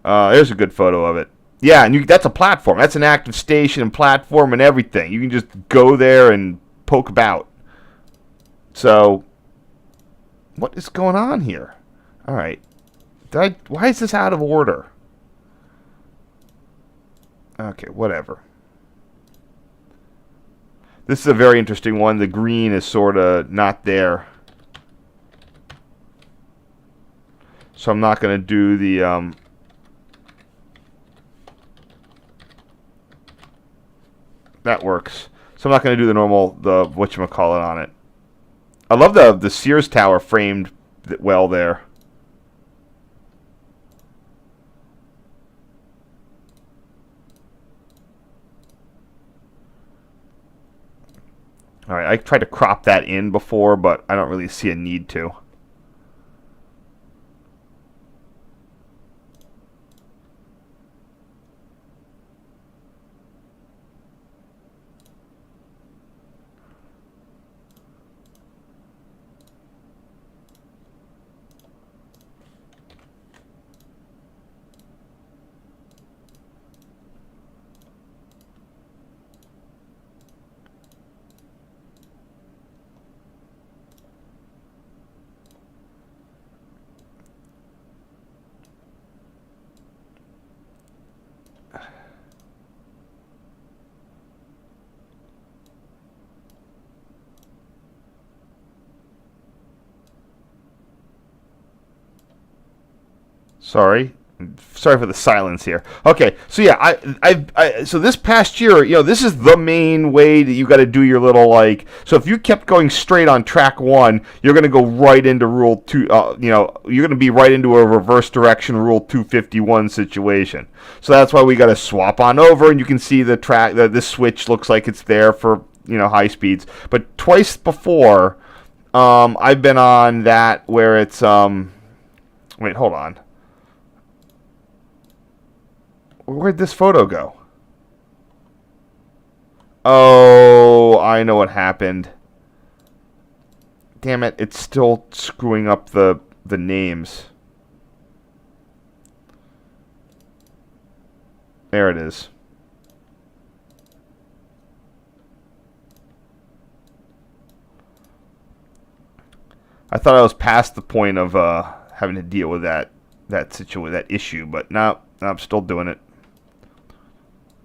there's a good photo of it. Yeah, and that's a platform. That's an active station and platform and everything. You can just go there and poke about. So, what is going on here? All right. Why is this out of order? Okay, whatever. This is a very interesting one. The green is sort of not there. So I'm not going to do the... that works. So I'm not going to do the normal, whatchamacallit on it. I love the Sears Tower framed well there. Alright, I tried to crop that in before, but I don't really see a need to. Sorry for the silence here. Okay, so yeah, so this past year, you know, this is the main way that you got to do your little like. So if you kept going straight on track 1, you're going to go right into rule 2. You know, you're going to be right into a reverse direction rule 251 situation. So that's why we got to swap on over, and you can see the track. This switch looks like it's there for, you know, high speeds. But twice before, I've been on that where it's Wait, hold on. Where'd this photo go? Oh, I know what happened. Damn it, it's still screwing up the names. There it is. I thought I was past the point of having to deal with that issue, but no, I'm still doing it.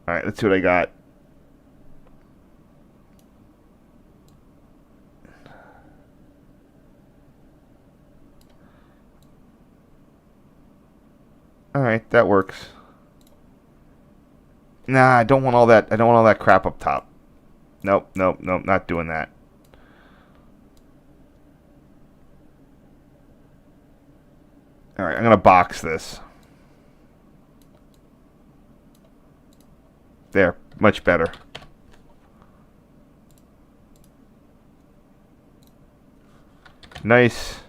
All right, let's see what I got. All right, that works. Nah, I don't want all that. I don't want all that crap up top. Nope, not doing that. All right, I'm gonna box this. There, much better. Nice.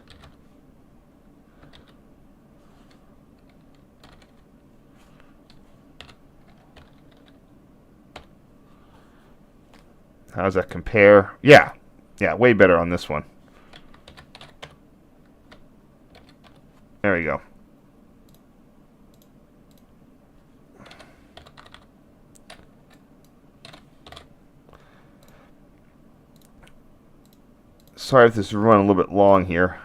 How does that compare? Yeah, way better on this one. There we go. Sorry if this is running a little bit long here.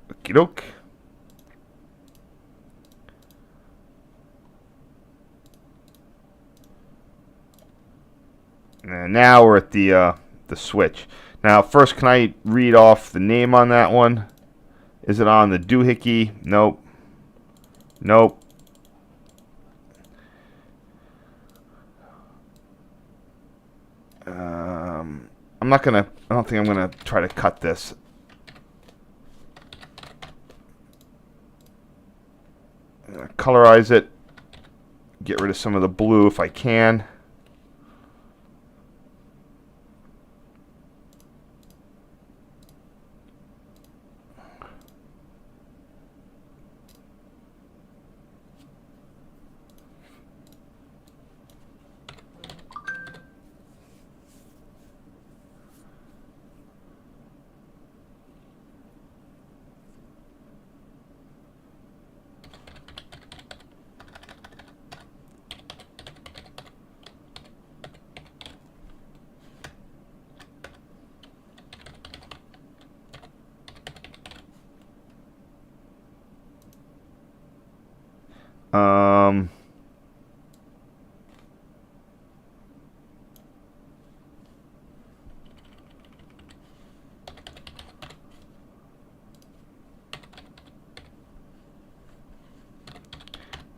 Okie doke. And now we're at the switch. Now, first, can I read off the name on that one? Is it on the doohickey? Nope. Nope. I'm not gonna. I don't think I'm gonna try to cut this. I'm gonna colorize it. Get rid of some of the blue if I can.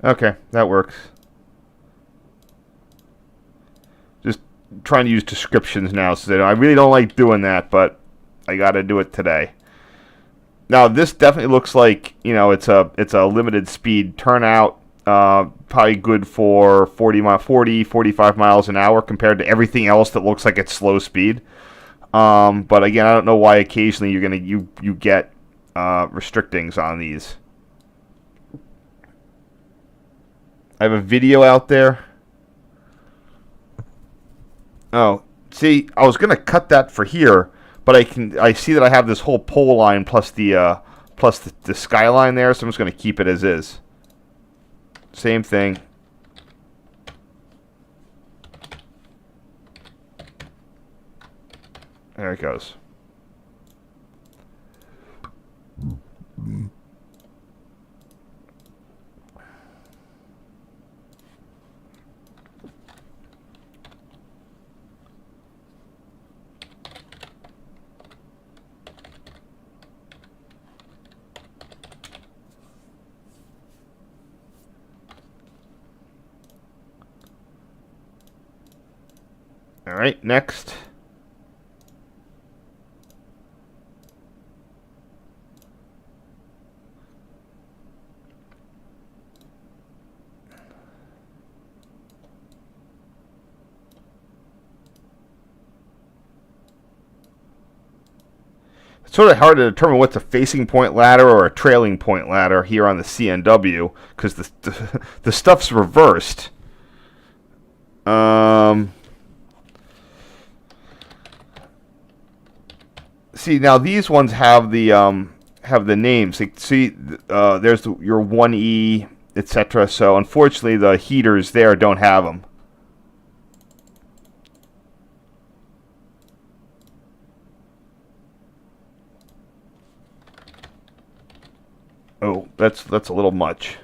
Okay, that works. Just trying to use descriptions now, so I really don't like doing that, but I got to do it today. Now, this definitely looks like, you know, it's a limited speed turnout. Probably good for 45 miles an hour compared to everything else that looks like it's slow speed. But again, I don't know why occasionally you get restrictings on these. I have a video out there. Oh, see, I was gonna cut that for here, but I see that I have this whole pole line plus the skyline there, so I'm just gonna keep it as is. Same thing. There it goes. All right, next. It's sort of hard to determine what's a facing point ladder or a trailing point ladder here on the CNW because the stuff's reversed. See, now these ones have the names. Like, see, there's your 1E, etc. So unfortunately, the heaters there don't have them. Oh, that's a little much.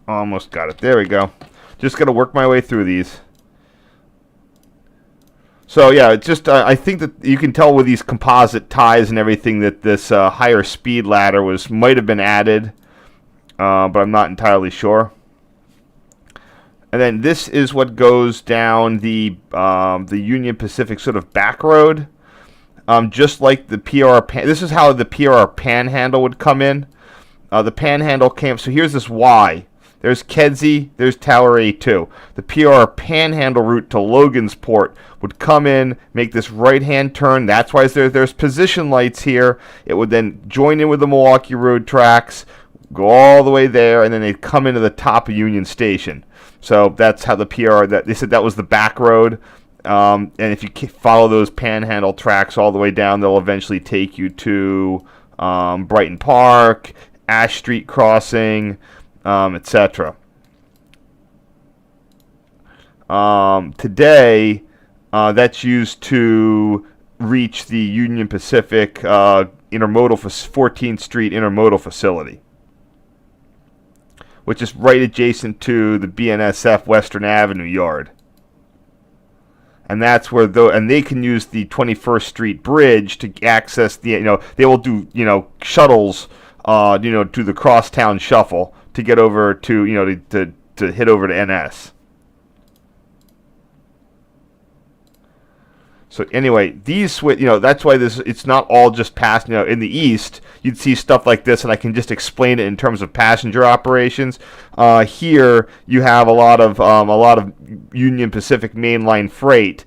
Almost got it. There we go. Just got to work my way through these. So yeah, it's just I think that you can tell with these composite ties and everything that this higher speed ladder might have been added, but I'm not entirely sure. And then this is what goes down the Union Pacific sort of back road, just like the PR. This is how the PR Panhandle would come in. The Panhandle came. So here's this Y. There's Kedzie, there's Tower A2. The PR Panhandle route to Logansport would come in, make this right-hand turn. That's why there's position lights here. It would then join in with the Milwaukee Road tracks, go all the way there, and then they'd come into the top of Union Station. So that's how the PR, they said that was the back road. And if you follow those Panhandle tracks all the way down, they'll eventually take you to Brighton Park, Ash Street Crossing, etc. Today, that's used to reach the Union Pacific 14th Street intermodal facility, which is right adjacent to the BNSF Western Avenue yard. And that's where and they can use the 21st Street Bridge to access the, they will do, shuttles, to the crosstown shuffle to get over to, to hit over to NS. So anyway, these that's why it's not all just past. In the east, you'd see stuff like this, and I can just explain it in terms of passenger operations. Here, you have a lot of Union Pacific mainline freight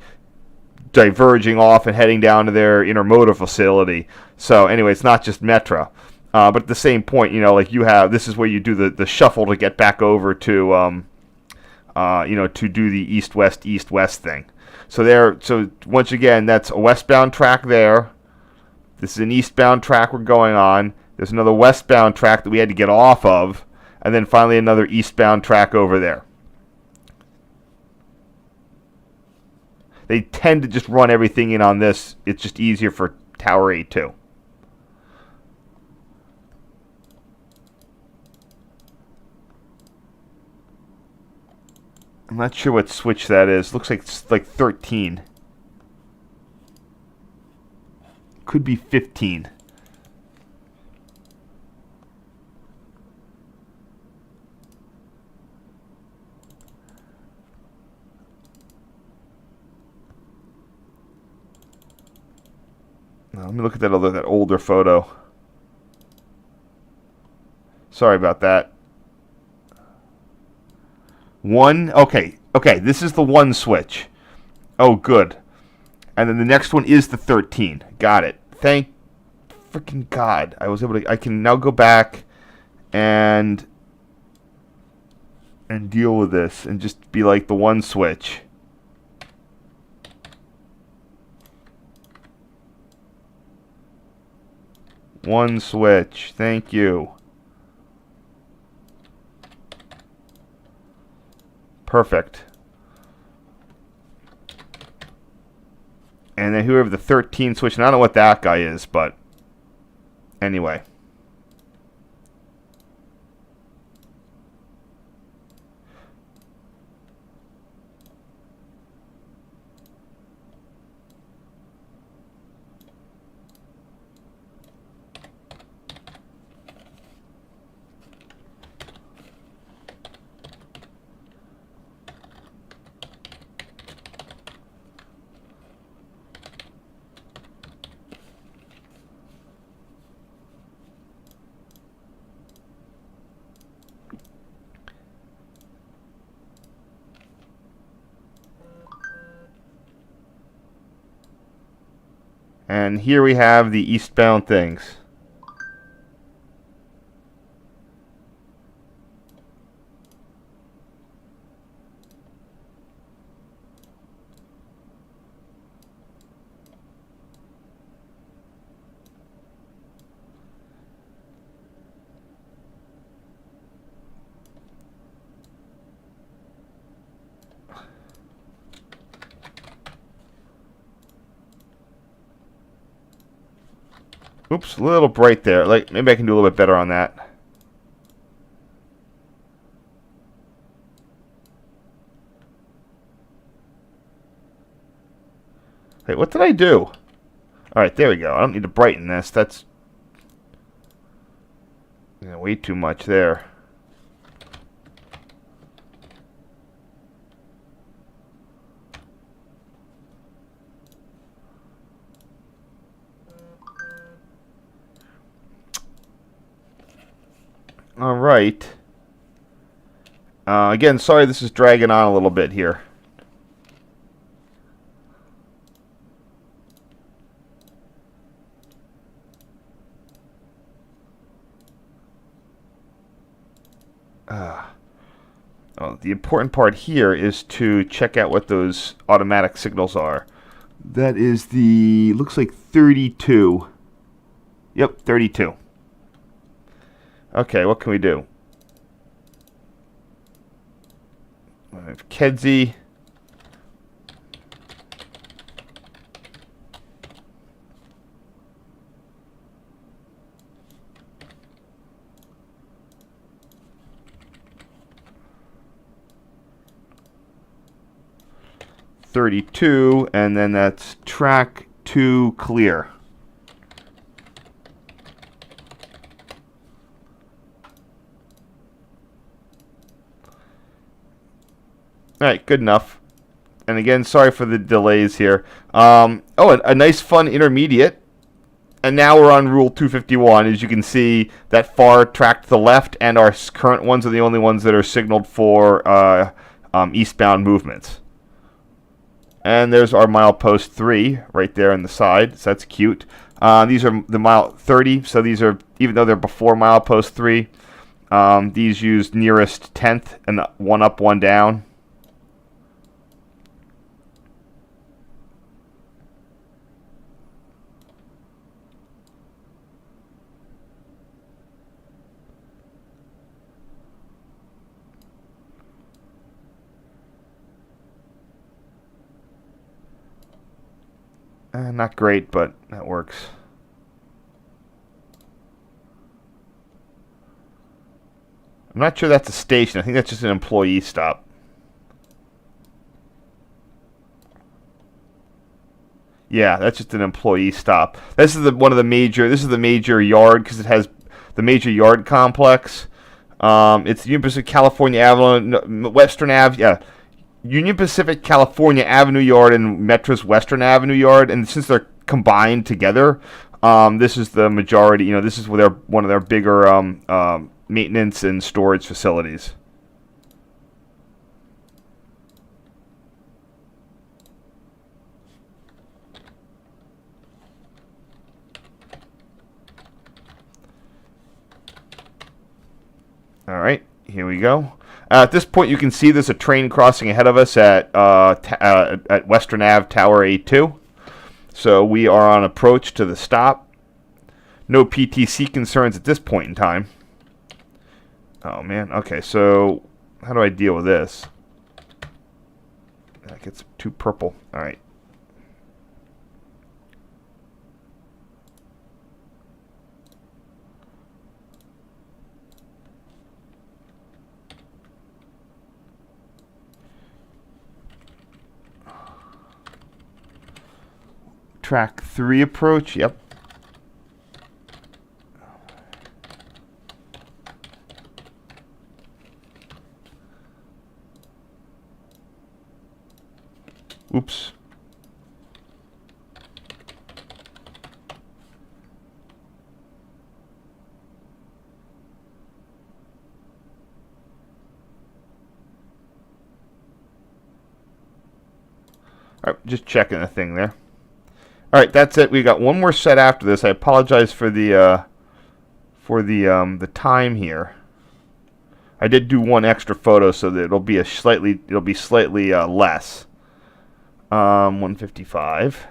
diverging off and heading down to their intermodal facility. So anyway, it's not just Metra. But at the same point, like this is where you do the shuffle to get back over to, to do the east-west thing. So once again, that's a westbound track there. This is an eastbound track we're going on. There's another westbound track that we had to get off of, and then finally another eastbound track over there. They tend to just run everything in on this. It's just easier for Tower A2. I'm not sure what switch that is. Looks like it's like 13. Could be 15. Now, let me look at that older photo. Sorry about that. 1, okay, this is the 1 switch. Oh, good. And then the next one is the 13. Got it. Thank freaking God. I can now go back and deal with this and just be like the 1 switch. One switch. Thank you. Perfect. And then whoever the 13 switch, and I don't know what that guy is, but anyway. And here we have the eastbound things. Oops, a little bright there. Like, maybe I can do a little bit better on that. Wait, what did I do? All right, there we go. I don't need to brighten this. That's way too much there. All right. Again, sorry this is dragging on a little bit here. The important part here is to check out what those automatic signals are. That is the, looks like 32. Yep, 32. Okay, what can we do? I have Kedzie. .32, and then that's track 2 clear. Alright, good enough. And again, sorry for the delays here. A nice fun intermediate. And now we're on Rule 251. As you can see, that far track to the left and our current ones are the only ones that are signaled for eastbound movements. And there's our milepost 3 right there on the side, so that's cute. These are the mile 30, so these are, even though they're before milepost 3, these use nearest 10th and one up, one down. Not great, but that works. I'm not sure that's a station. I think that's just an employee stop. Yeah, that's just an employee stop. This is one of the major. This is the major yard because it has the major yard complex. It's Union Pacific California Avenue, Western Ave. Yeah. Union Pacific California Avenue Yard and Metra's Western Avenue Yard, and since they're combined together, this is the majority. You know, this is where one of their bigger maintenance and storage facilities. All right, here we go. At this point, you can see there's a train crossing ahead of us at Western Ave Tower A2. So we are on approach to the stop. No PTC concerns at this point in time. Oh, man. Okay, so how do I deal with this? That gets too purple. All right. Track 3 approach, yep. Oops. All right, just checking the thing there. All right, that's it. We got one more set after this. I apologize for the time here. I did do one extra photo so that it'll be slightly less. 155.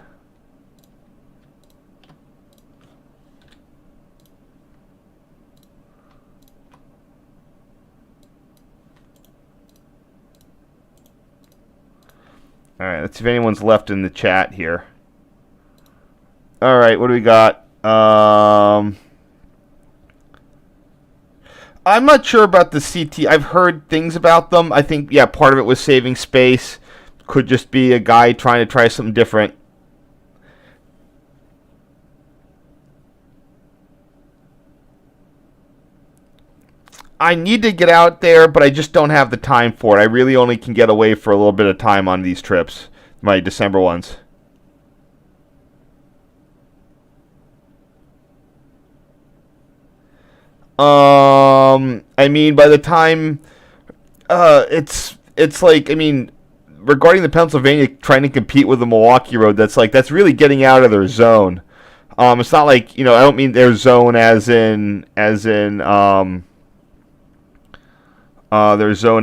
All right, let's see if anyone's left in the chat here. All right, what do we got? I'm not sure about the CT. I've heard things about them. I think, yeah, part of it was saving space. Could just be a guy trying to try something different. I need to get out there, but I just don't have the time for it. I really only can get away for a little bit of time on these trips, my December ones. I mean, by the time, it's like, I mean, regarding the Pennsylvania trying to compete with the Milwaukee road, that's really getting out of their zone. It's not like, I don't mean their zone their zone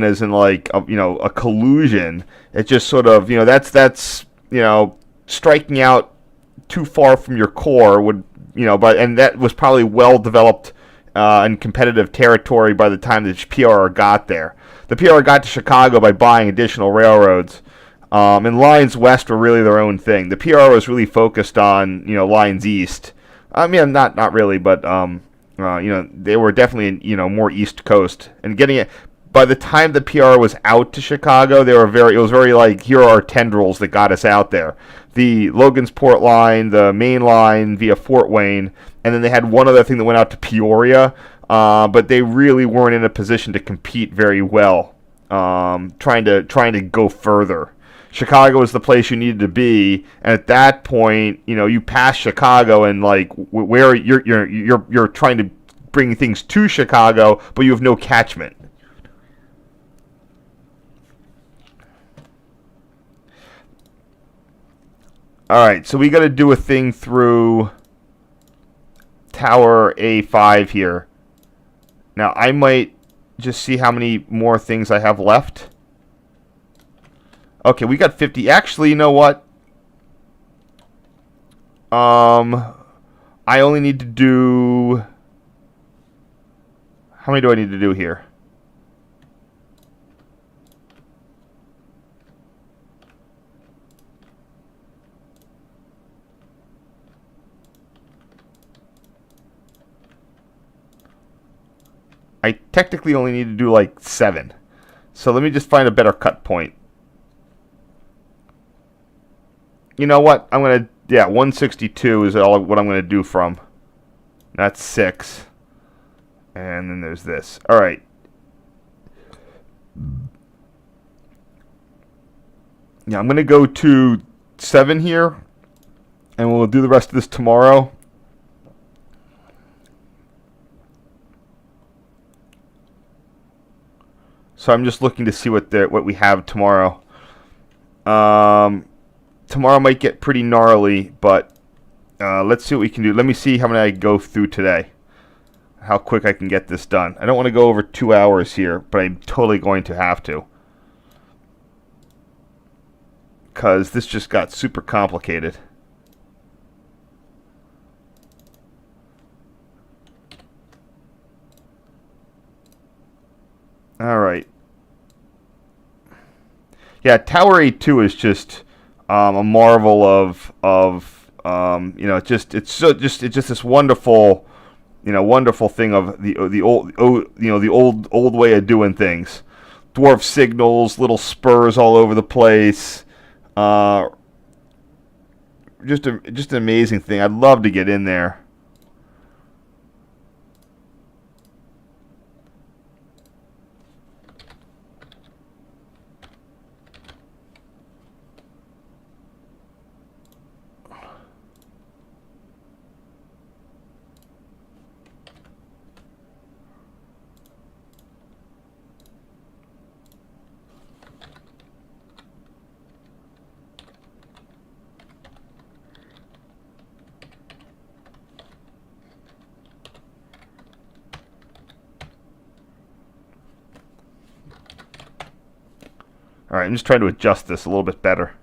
as in like a collusion. It's just sort of that's striking out too far from your core would but and that was probably well developed and competitive territory by the time the PRR got there. The PRR got to Chicago by buying additional railroads, and lines west were really their own thing. The PRR was really focused on lines east. I mean, not really, but they were definitely more East Coast and getting it. By the time the PR was out to Chicago, it was very like, here are our tendrils that got us out there. The Logansport line, the main line via Fort Wayne, and then they had one other thing that went out to Peoria, but they really weren't in a position to compete very well, trying to go further. Chicago was the place you needed to be, and at that point, you pass Chicago and like where you're trying to bring things to Chicago, but you have no catchment. Alright, so we got to do a thing through Tower A5 here. Now, I might just see how many more things I have left. Okay, we got 50. Actually, you know what? I only need to do... How many do I need to do here? I technically only need to do like 7. So let me just find a better cut point. You know what? 162 is all what I'm going to do from. That's 6. And then there's this. All right. Yeah, I'm going to go to 7 here. And we'll do the rest of this tomorrow. So I'm just looking to see what we have tomorrow. Tomorrow might get pretty gnarly, but let's see what we can do. Let me see how many I go through today. How quick I can get this done. I don't want to go over 2 hours here, but I'm totally going to have to. Because this just got super complicated. All right. Yeah, Tower A2 is just a marvel of it's just this wonderful wonderful thing of the old way of doing things. Dwarf signals, little spurs all over the place. Just an amazing thing. I'd love to get in there. All right, I'm just trying to adjust this a little bit better.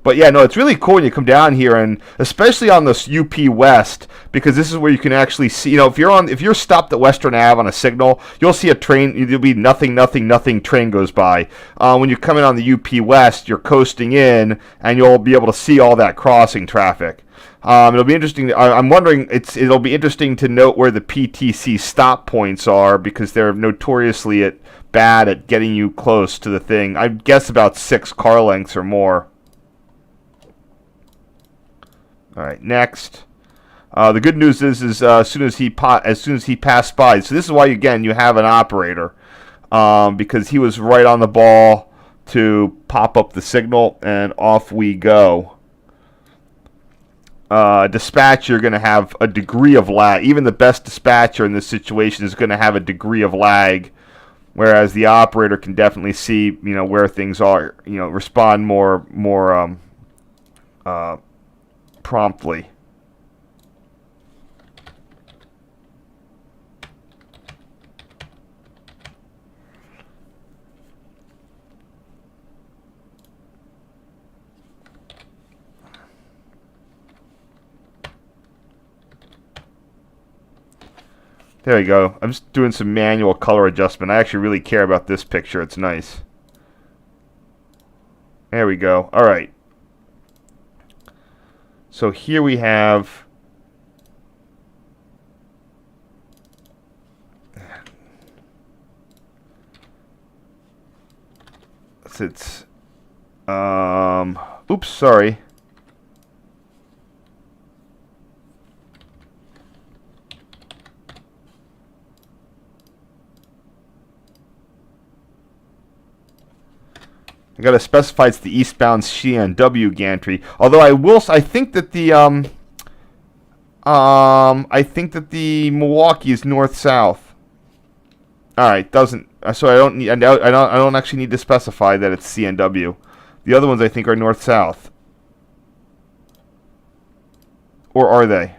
But yeah, no, it's really cool when you come down here, and especially on this UP West, because this is where you can actually see. If you're stopped at Western Ave on a signal, you'll see a train. There'll be nothing train goes by. When you're coming on the UP West, you're coasting in, and you'll be able to see all that crossing traffic. It'll be interesting. I'm wondering. It'll be interesting to note where the PTC stop points are, because they're notoriously bad at getting you close to the thing. I guess about 6 car lengths or more. All right, next. The good news is as soon as he passed by. So this is why again you have an operator, because he was right on the ball to pop up the signal, and off we go. Dispatch, you're going to have a degree of lag. Even the best dispatcher in this situation is going to have a degree of lag, whereas the operator can definitely see, where things are, respond more promptly. There we go. I'm just doing some manual color adjustment. I actually really care about this picture. It's nice. There we go. All right. So here we have oops, sorry. I gotta specify it's the eastbound CNW gantry. Although I think that the Milwaukee is north-south. All right, doesn't. So I don't actually need to specify that it's CNW. The other ones I think are north-south. Or are they?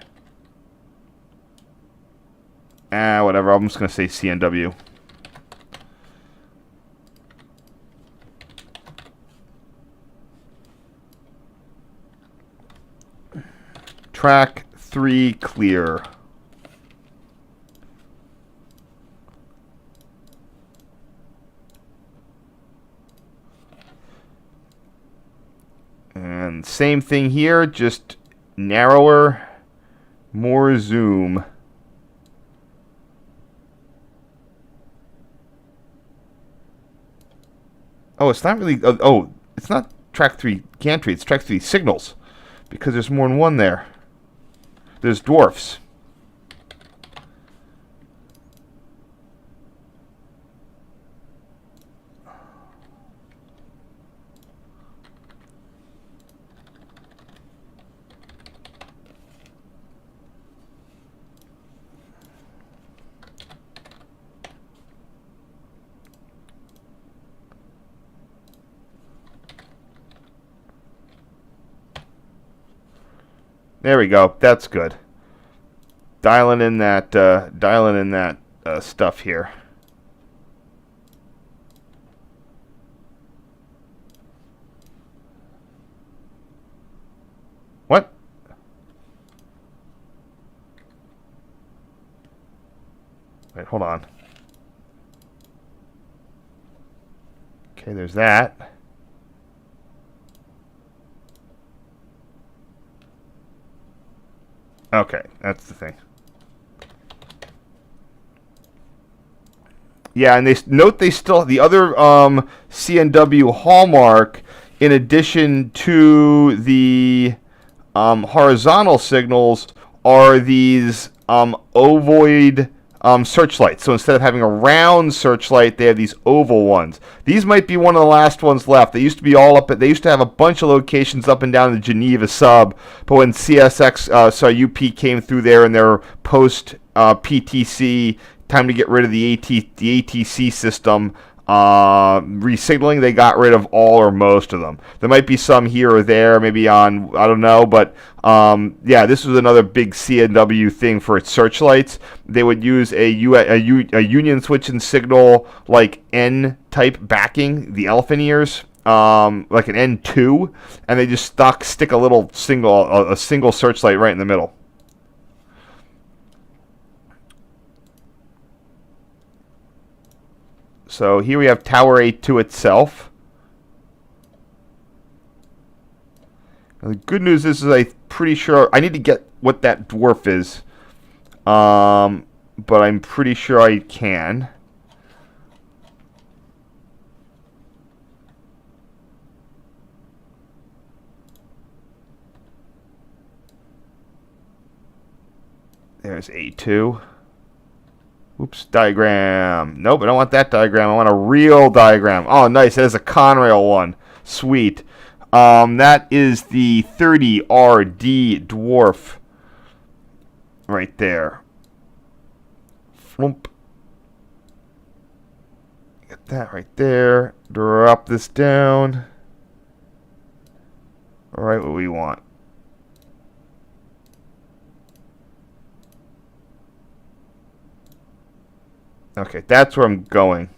Whatever. I'm just gonna say CNW. Track 3 clear. And same thing here, just narrower, more zoom. Oh, it's not really, it's not track 3 gantry, it's track 3 signals, because there's more than one there. There's dwarfs. There we go. That's good. Dialing in that stuff here. What? Wait, hold on. Okay, there's that. Okay, that's the thing. Yeah, and they still the other CNW hallmark, in addition to the horizontal signals, are these ovoid searchlights. So instead of having a round searchlight, they have these oval ones. These might be one of the last ones left. They used to be they used to have a bunch of locations up and down the Geneva sub, but when UP came through there in their post PTC, time to get rid of the ATC system, resignaling, they got rid of all or most of them. There might be some here or there, maybe on, I don't know, but yeah, this was another big CNW thing for its searchlights. They would use a union switching signal like N-type backing, the elephant ears, like an N2, and they just stick a single searchlight right in the middle. So here we have Tower A2 itself. Now, the good news is I'm pretty sure I need to get what that dwarf is, but I'm pretty sure I can. There's A2. Oops, diagram. Nope, I don't want that diagram. I want a real diagram. Oh, nice. That is a Conrail one. Sweet. That is the 30RD dwarf right there. Flump. Get that right there. Drop this down. All right, what we want. Okay, that's where I'm going.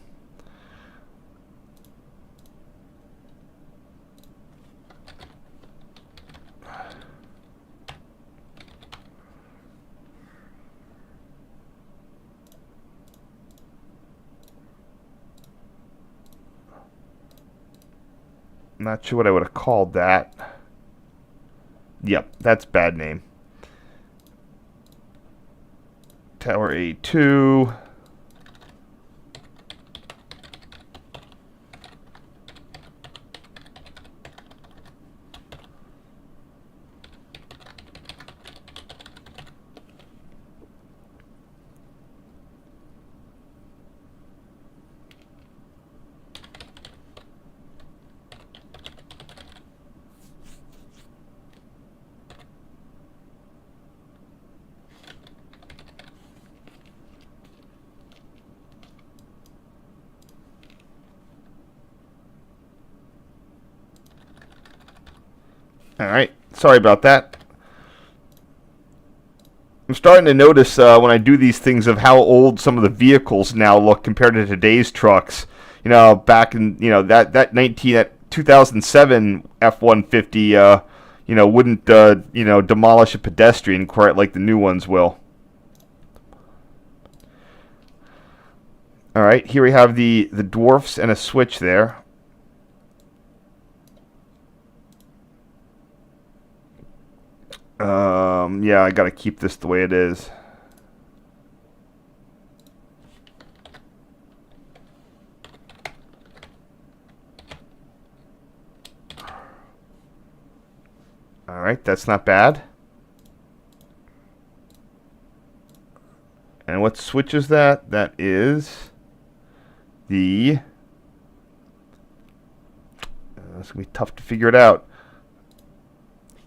I'm not sure what I would have called that. Yep, that's bad name. Tower A2. Alright, sorry about that. I'm starting to notice when I do these things of how old some of the vehicles now look compared to today's trucks. You know, back in, you know, that 2007 F-150, you know, wouldn't, you know, demolish a pedestrian quite like the new ones will. Alright, here we have the dwarfs and a switch there. Yeah, I gotta keep this the way it is. Alright, that's not bad. And what switch is that? That is the... it's gonna be tough to figure it out.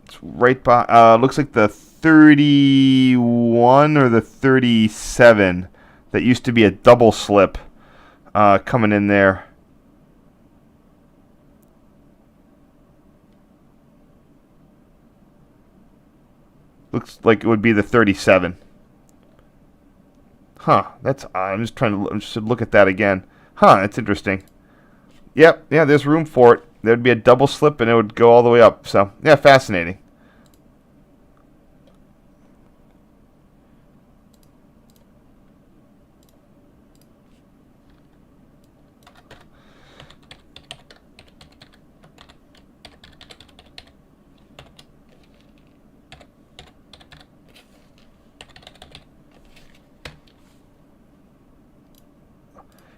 It's right by, looks like the 31 or the 37. That used to be a double slip coming in there. Looks like it would be the 37. Huh, that's odd. I should look at that again. Huh, that's interesting. Yep, yeah, there's room for it. There'd be a double slip and it would go all the way up. So, yeah, fascinating.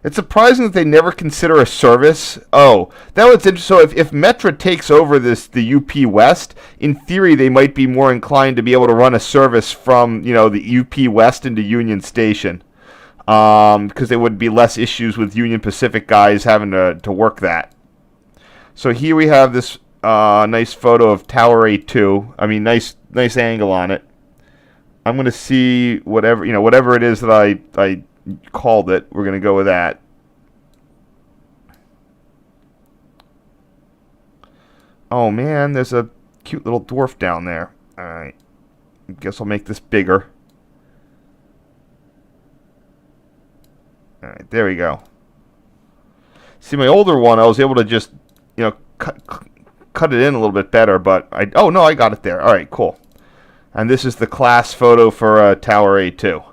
It's surprising that they never consider a service. Oh, that was interesting. So if Metra takes over the UP West, in theory they might be more inclined to be able to run a service from, you know, the UP West into Union Station, because there would be less issues with Union Pacific guys having to work that. So here we have this nice photo of Tower A2. I mean, nice angle on it. I'm going to see whatever it is that I called it. We're going to go with that. Oh man, there's a cute little dwarf down there. Alright. I guess I'll make this bigger. Alright, there we go. See, my older one, I was able to just, you know, cut it in a little bit better, but oh no, I got it there. Alright, cool. And this is the class photo for Tower A2.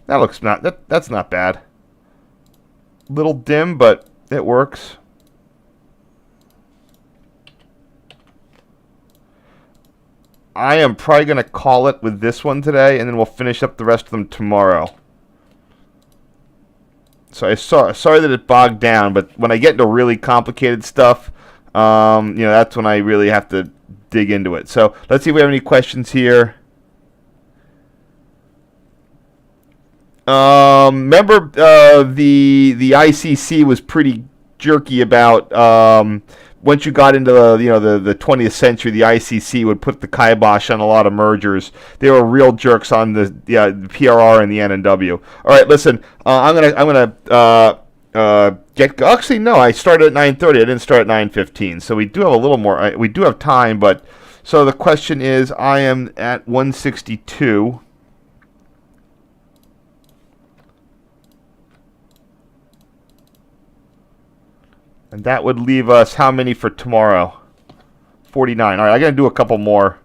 That looks that's not bad. Little dim, but it works. I am probably going to call it with this one today, and then we'll finish up the rest of them tomorrow. So sorry that it bogged down, but when I get into really complicated stuff, that's when I really have to dig into it. So let's see if we have any questions here. Remember, the ICC was pretty jerky about once you got into the 20th century, the ICC would put the kibosh on a lot of mergers. They were real jerks on the PRR and the NNW. All right, listen, I'm gonna get. Actually, no, I started at 9:30. I didn't start at 9:15. So we do have a little more. We do have time, but so the question is, I am at 162. And that would leave us how many for tomorrow? 49. All right, I got to do a couple more.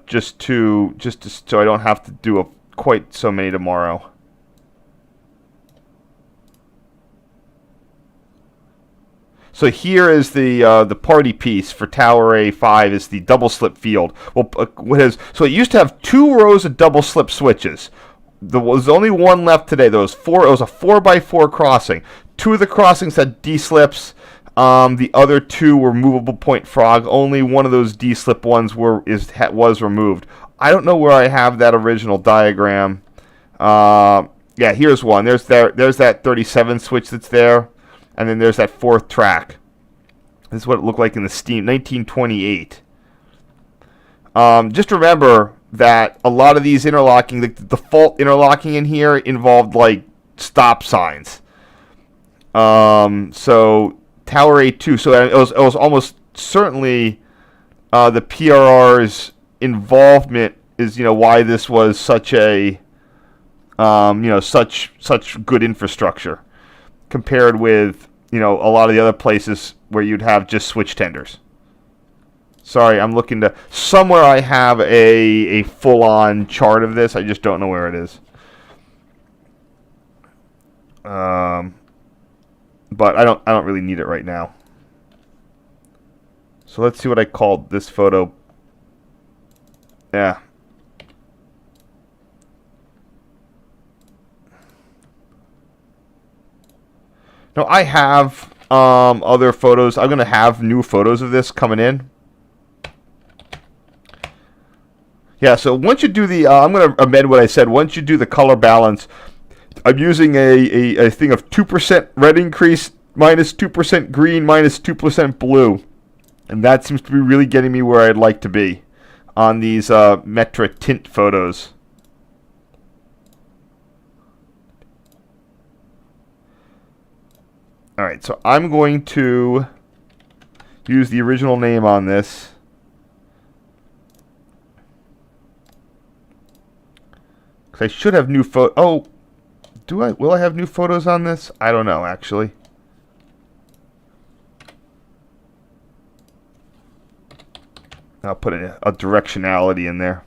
Just so I don't have to do quite so many tomorrow. So here is the party piece for Tower A5 is the double slip field. Well, so it used to have 2 rows of double slip switches. There was only one left today. It was a 4x4 crossing. 2 of the crossings had D slips. The other 2 were movable point frog. Only one of those D slip ones was removed. I don't know where I have that original diagram. Yeah, here's one. There's that 37 switch that's there. And then there's that 4th track. This is what it looked like in the Steam, 1928. Just remember that a lot of these interlocking, the default interlocking in here involved like stop signs. So Tower A2, so it was almost certainly the PRR's involvement is why this was such a such good infrastructure compared with a lot of the other places where you'd have just switch tenders. Sorry, I'm looking to somewhere I have a full-on chart of this. I just don't know where it is. But I don't really need it right now. So let's see what I called this photo. Yeah. No, I have other photos. I'm going to have new photos of this coming in. Yeah, so once you do the, I'm going to amend what I said. Once you do the color balance, I'm using a thing of 2% red increase, minus 2% green, minus 2% blue. And that seems to be really getting me where I'd like to be on these Metra tint photos. All right, so I'm going to use the original name on this. Because I should have new photo. Oh, will I have new photos on this? I don't know, actually. I'll put a directionality in there.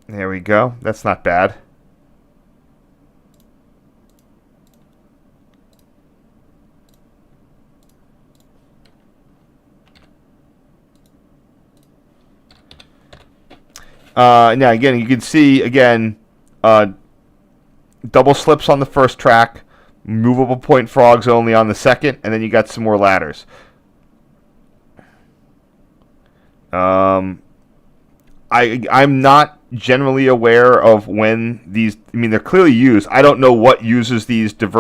There we go. That's not bad. Now again, you can see again double slips on the first track, movable point frogs only on the second, and then you got some more ladders. I'm not generally aware of when these. I mean, they're clearly used. I don't know what uses these stuff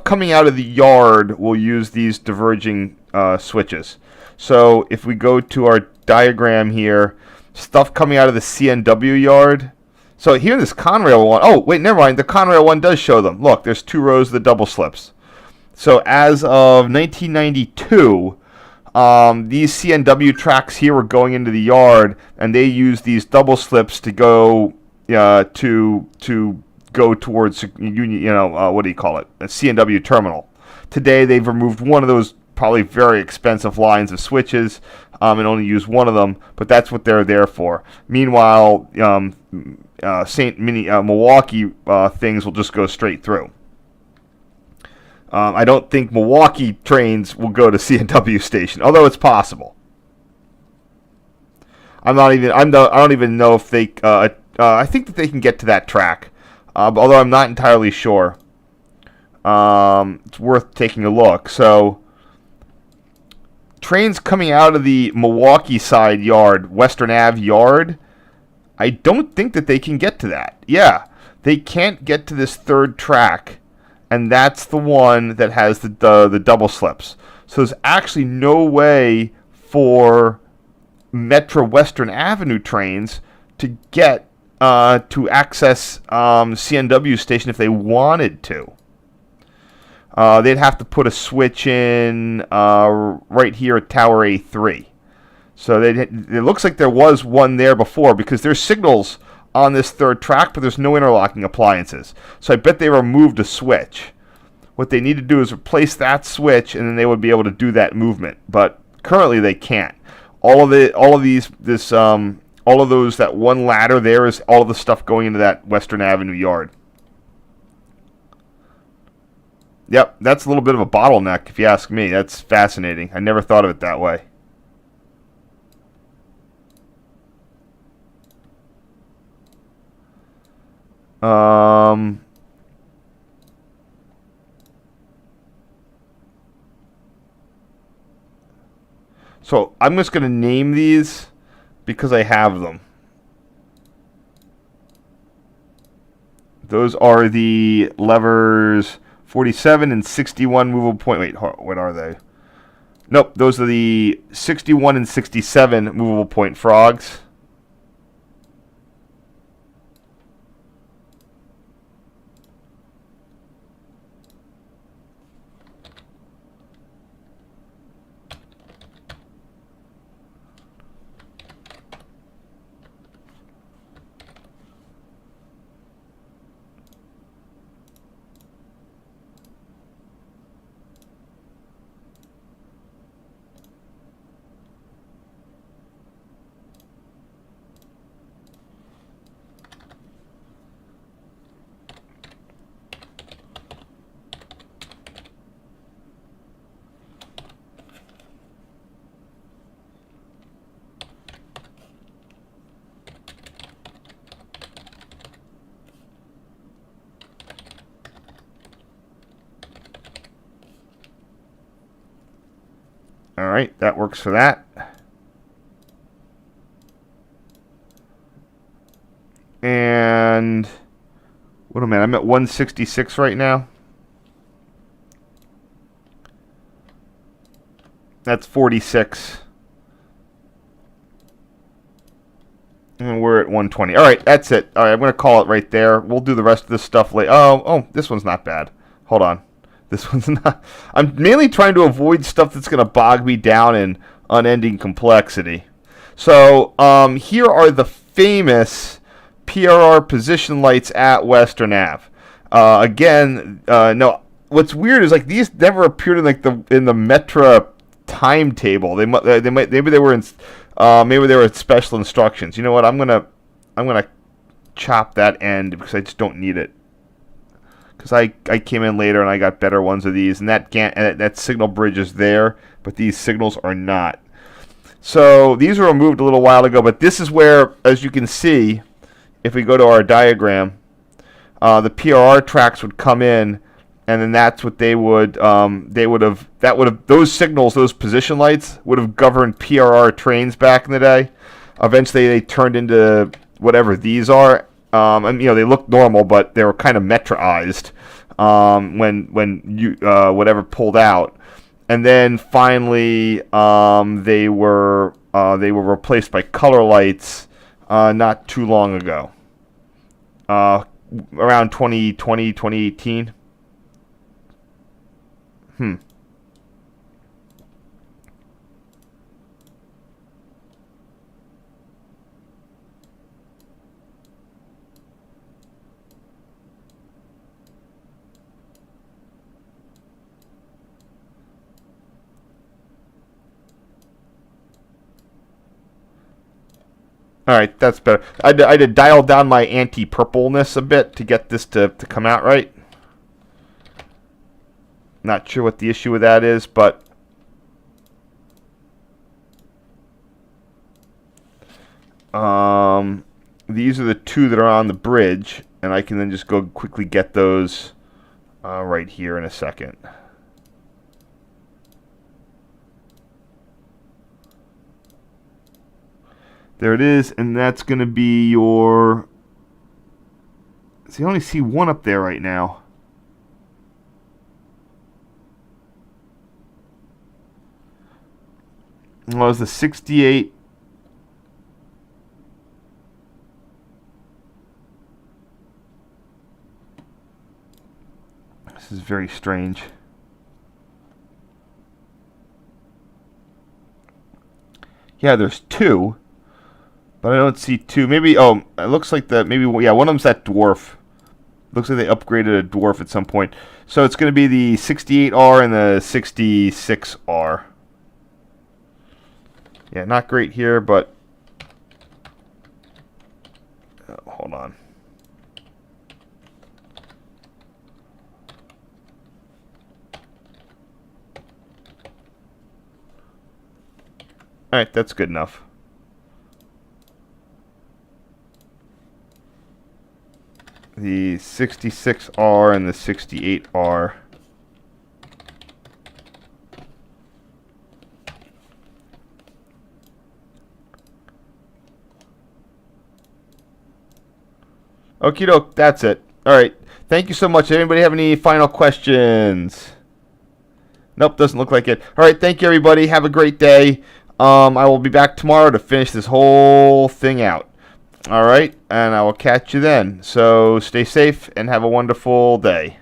coming out of the yard will use these diverging switches. So if we go to our diagram here, stuff coming out of the CNW yard. So here in this Conrail one, oh wait, never mind. The Conrail one does show them. Look, there's 2 rows of the double slips. So as of 1992, these CNW tracks here were going into the yard, and they used these double slips to go to go towards what do you call it? A CNW Terminal. Today they've removed one of those probably very expensive lines of switches and only use one of them, but that's what they're there for. Meanwhile, Milwaukee things will just go straight through. I don't think Milwaukee trains will go to CNW station, although it's possible. I don't even know if they. I think that they can get to that track, although I'm not entirely sure. It's worth taking a look. So, trains coming out of the Milwaukee side yard, Western Ave yard, I don't think that they can get to that. Yeah, they can't get to this third track. And that's the one that has the double slips. So there's actually no way for Metra Western Avenue trains to get to access CNW station if they wanted to. They'd have to put a switch in right here at Tower A3. So it looks like there was one there before, because there's signals on this third track, but there's no interlocking appliances. So I bet they removed a switch. What they need to do is replace that switch, and then they would be able to do that movement. But currently they can't. All of those, that one ladder there is all of the stuff going into that Western Avenue yard. Yep, that's a little bit of a bottleneck, if you ask me. That's fascinating. I never thought of it that way. So I'm just going to name these because I have them. Those are the levers 47 and 61 movable point. Wait, what are they? Nope, those are the 61 and 67 movable point frogs. All right, that works for that. And what am I? I'm at 166 right now. That's 46. And we're at 120. All right, that's it. All right, I'm going to call it right there. We'll do the rest of this stuff later. Oh, this one's not bad. Hold on. This one's not. I'm mainly trying to avoid stuff that's going to bog me down in unending complexity. So here are the famous PRR position lights at Western Ave. No. What's weird is like these never appeared in like in the Metra timetable. Maybe they were in special instructions. You know what? I'm gonna chop that end because I just don't need it. Because I came in later and I got better ones of these, and that signal bridge is there, but these signals are not. So these were removed a little while ago, but this is where, as you can see, if we go to our diagram, the PRR tracks would come in, and then that's what those signals, those position lights, would have governed PRR trains back in the day. Eventually, they turned into whatever these are. And they looked normal, but they were kind of Metraized when whatever pulled out, and then finally they were replaced by color lights not too long ago, around 2020, 2018. All right, that's better. I had to dial down my anti-purpleness a bit to get this to come out right. Not sure what the issue with that is, but these are the two that are on the bridge, and I can then just go quickly get those right here in a second. There it is, and that's going to be your... See, I only see one up there right now. Well, it's the 68. This is very strange. Yeah, there's two. But I don't see two. Maybe, oh, it looks like that. Maybe, yeah, one of them's that dwarf. Looks like they upgraded a dwarf at some point. So it's going to be the 68R and the 66R. Yeah, not great here, but hold on. All right, that's good enough. The 66R and the 68R. Okie doke, that's it. All right. Thank you so much. Anybody have any final questions? Nope, doesn't look like it. All right, thank you, everybody. Have a great day. I will be back tomorrow to finish this whole thing out. All right, and I will catch you then. So stay safe and have a wonderful day.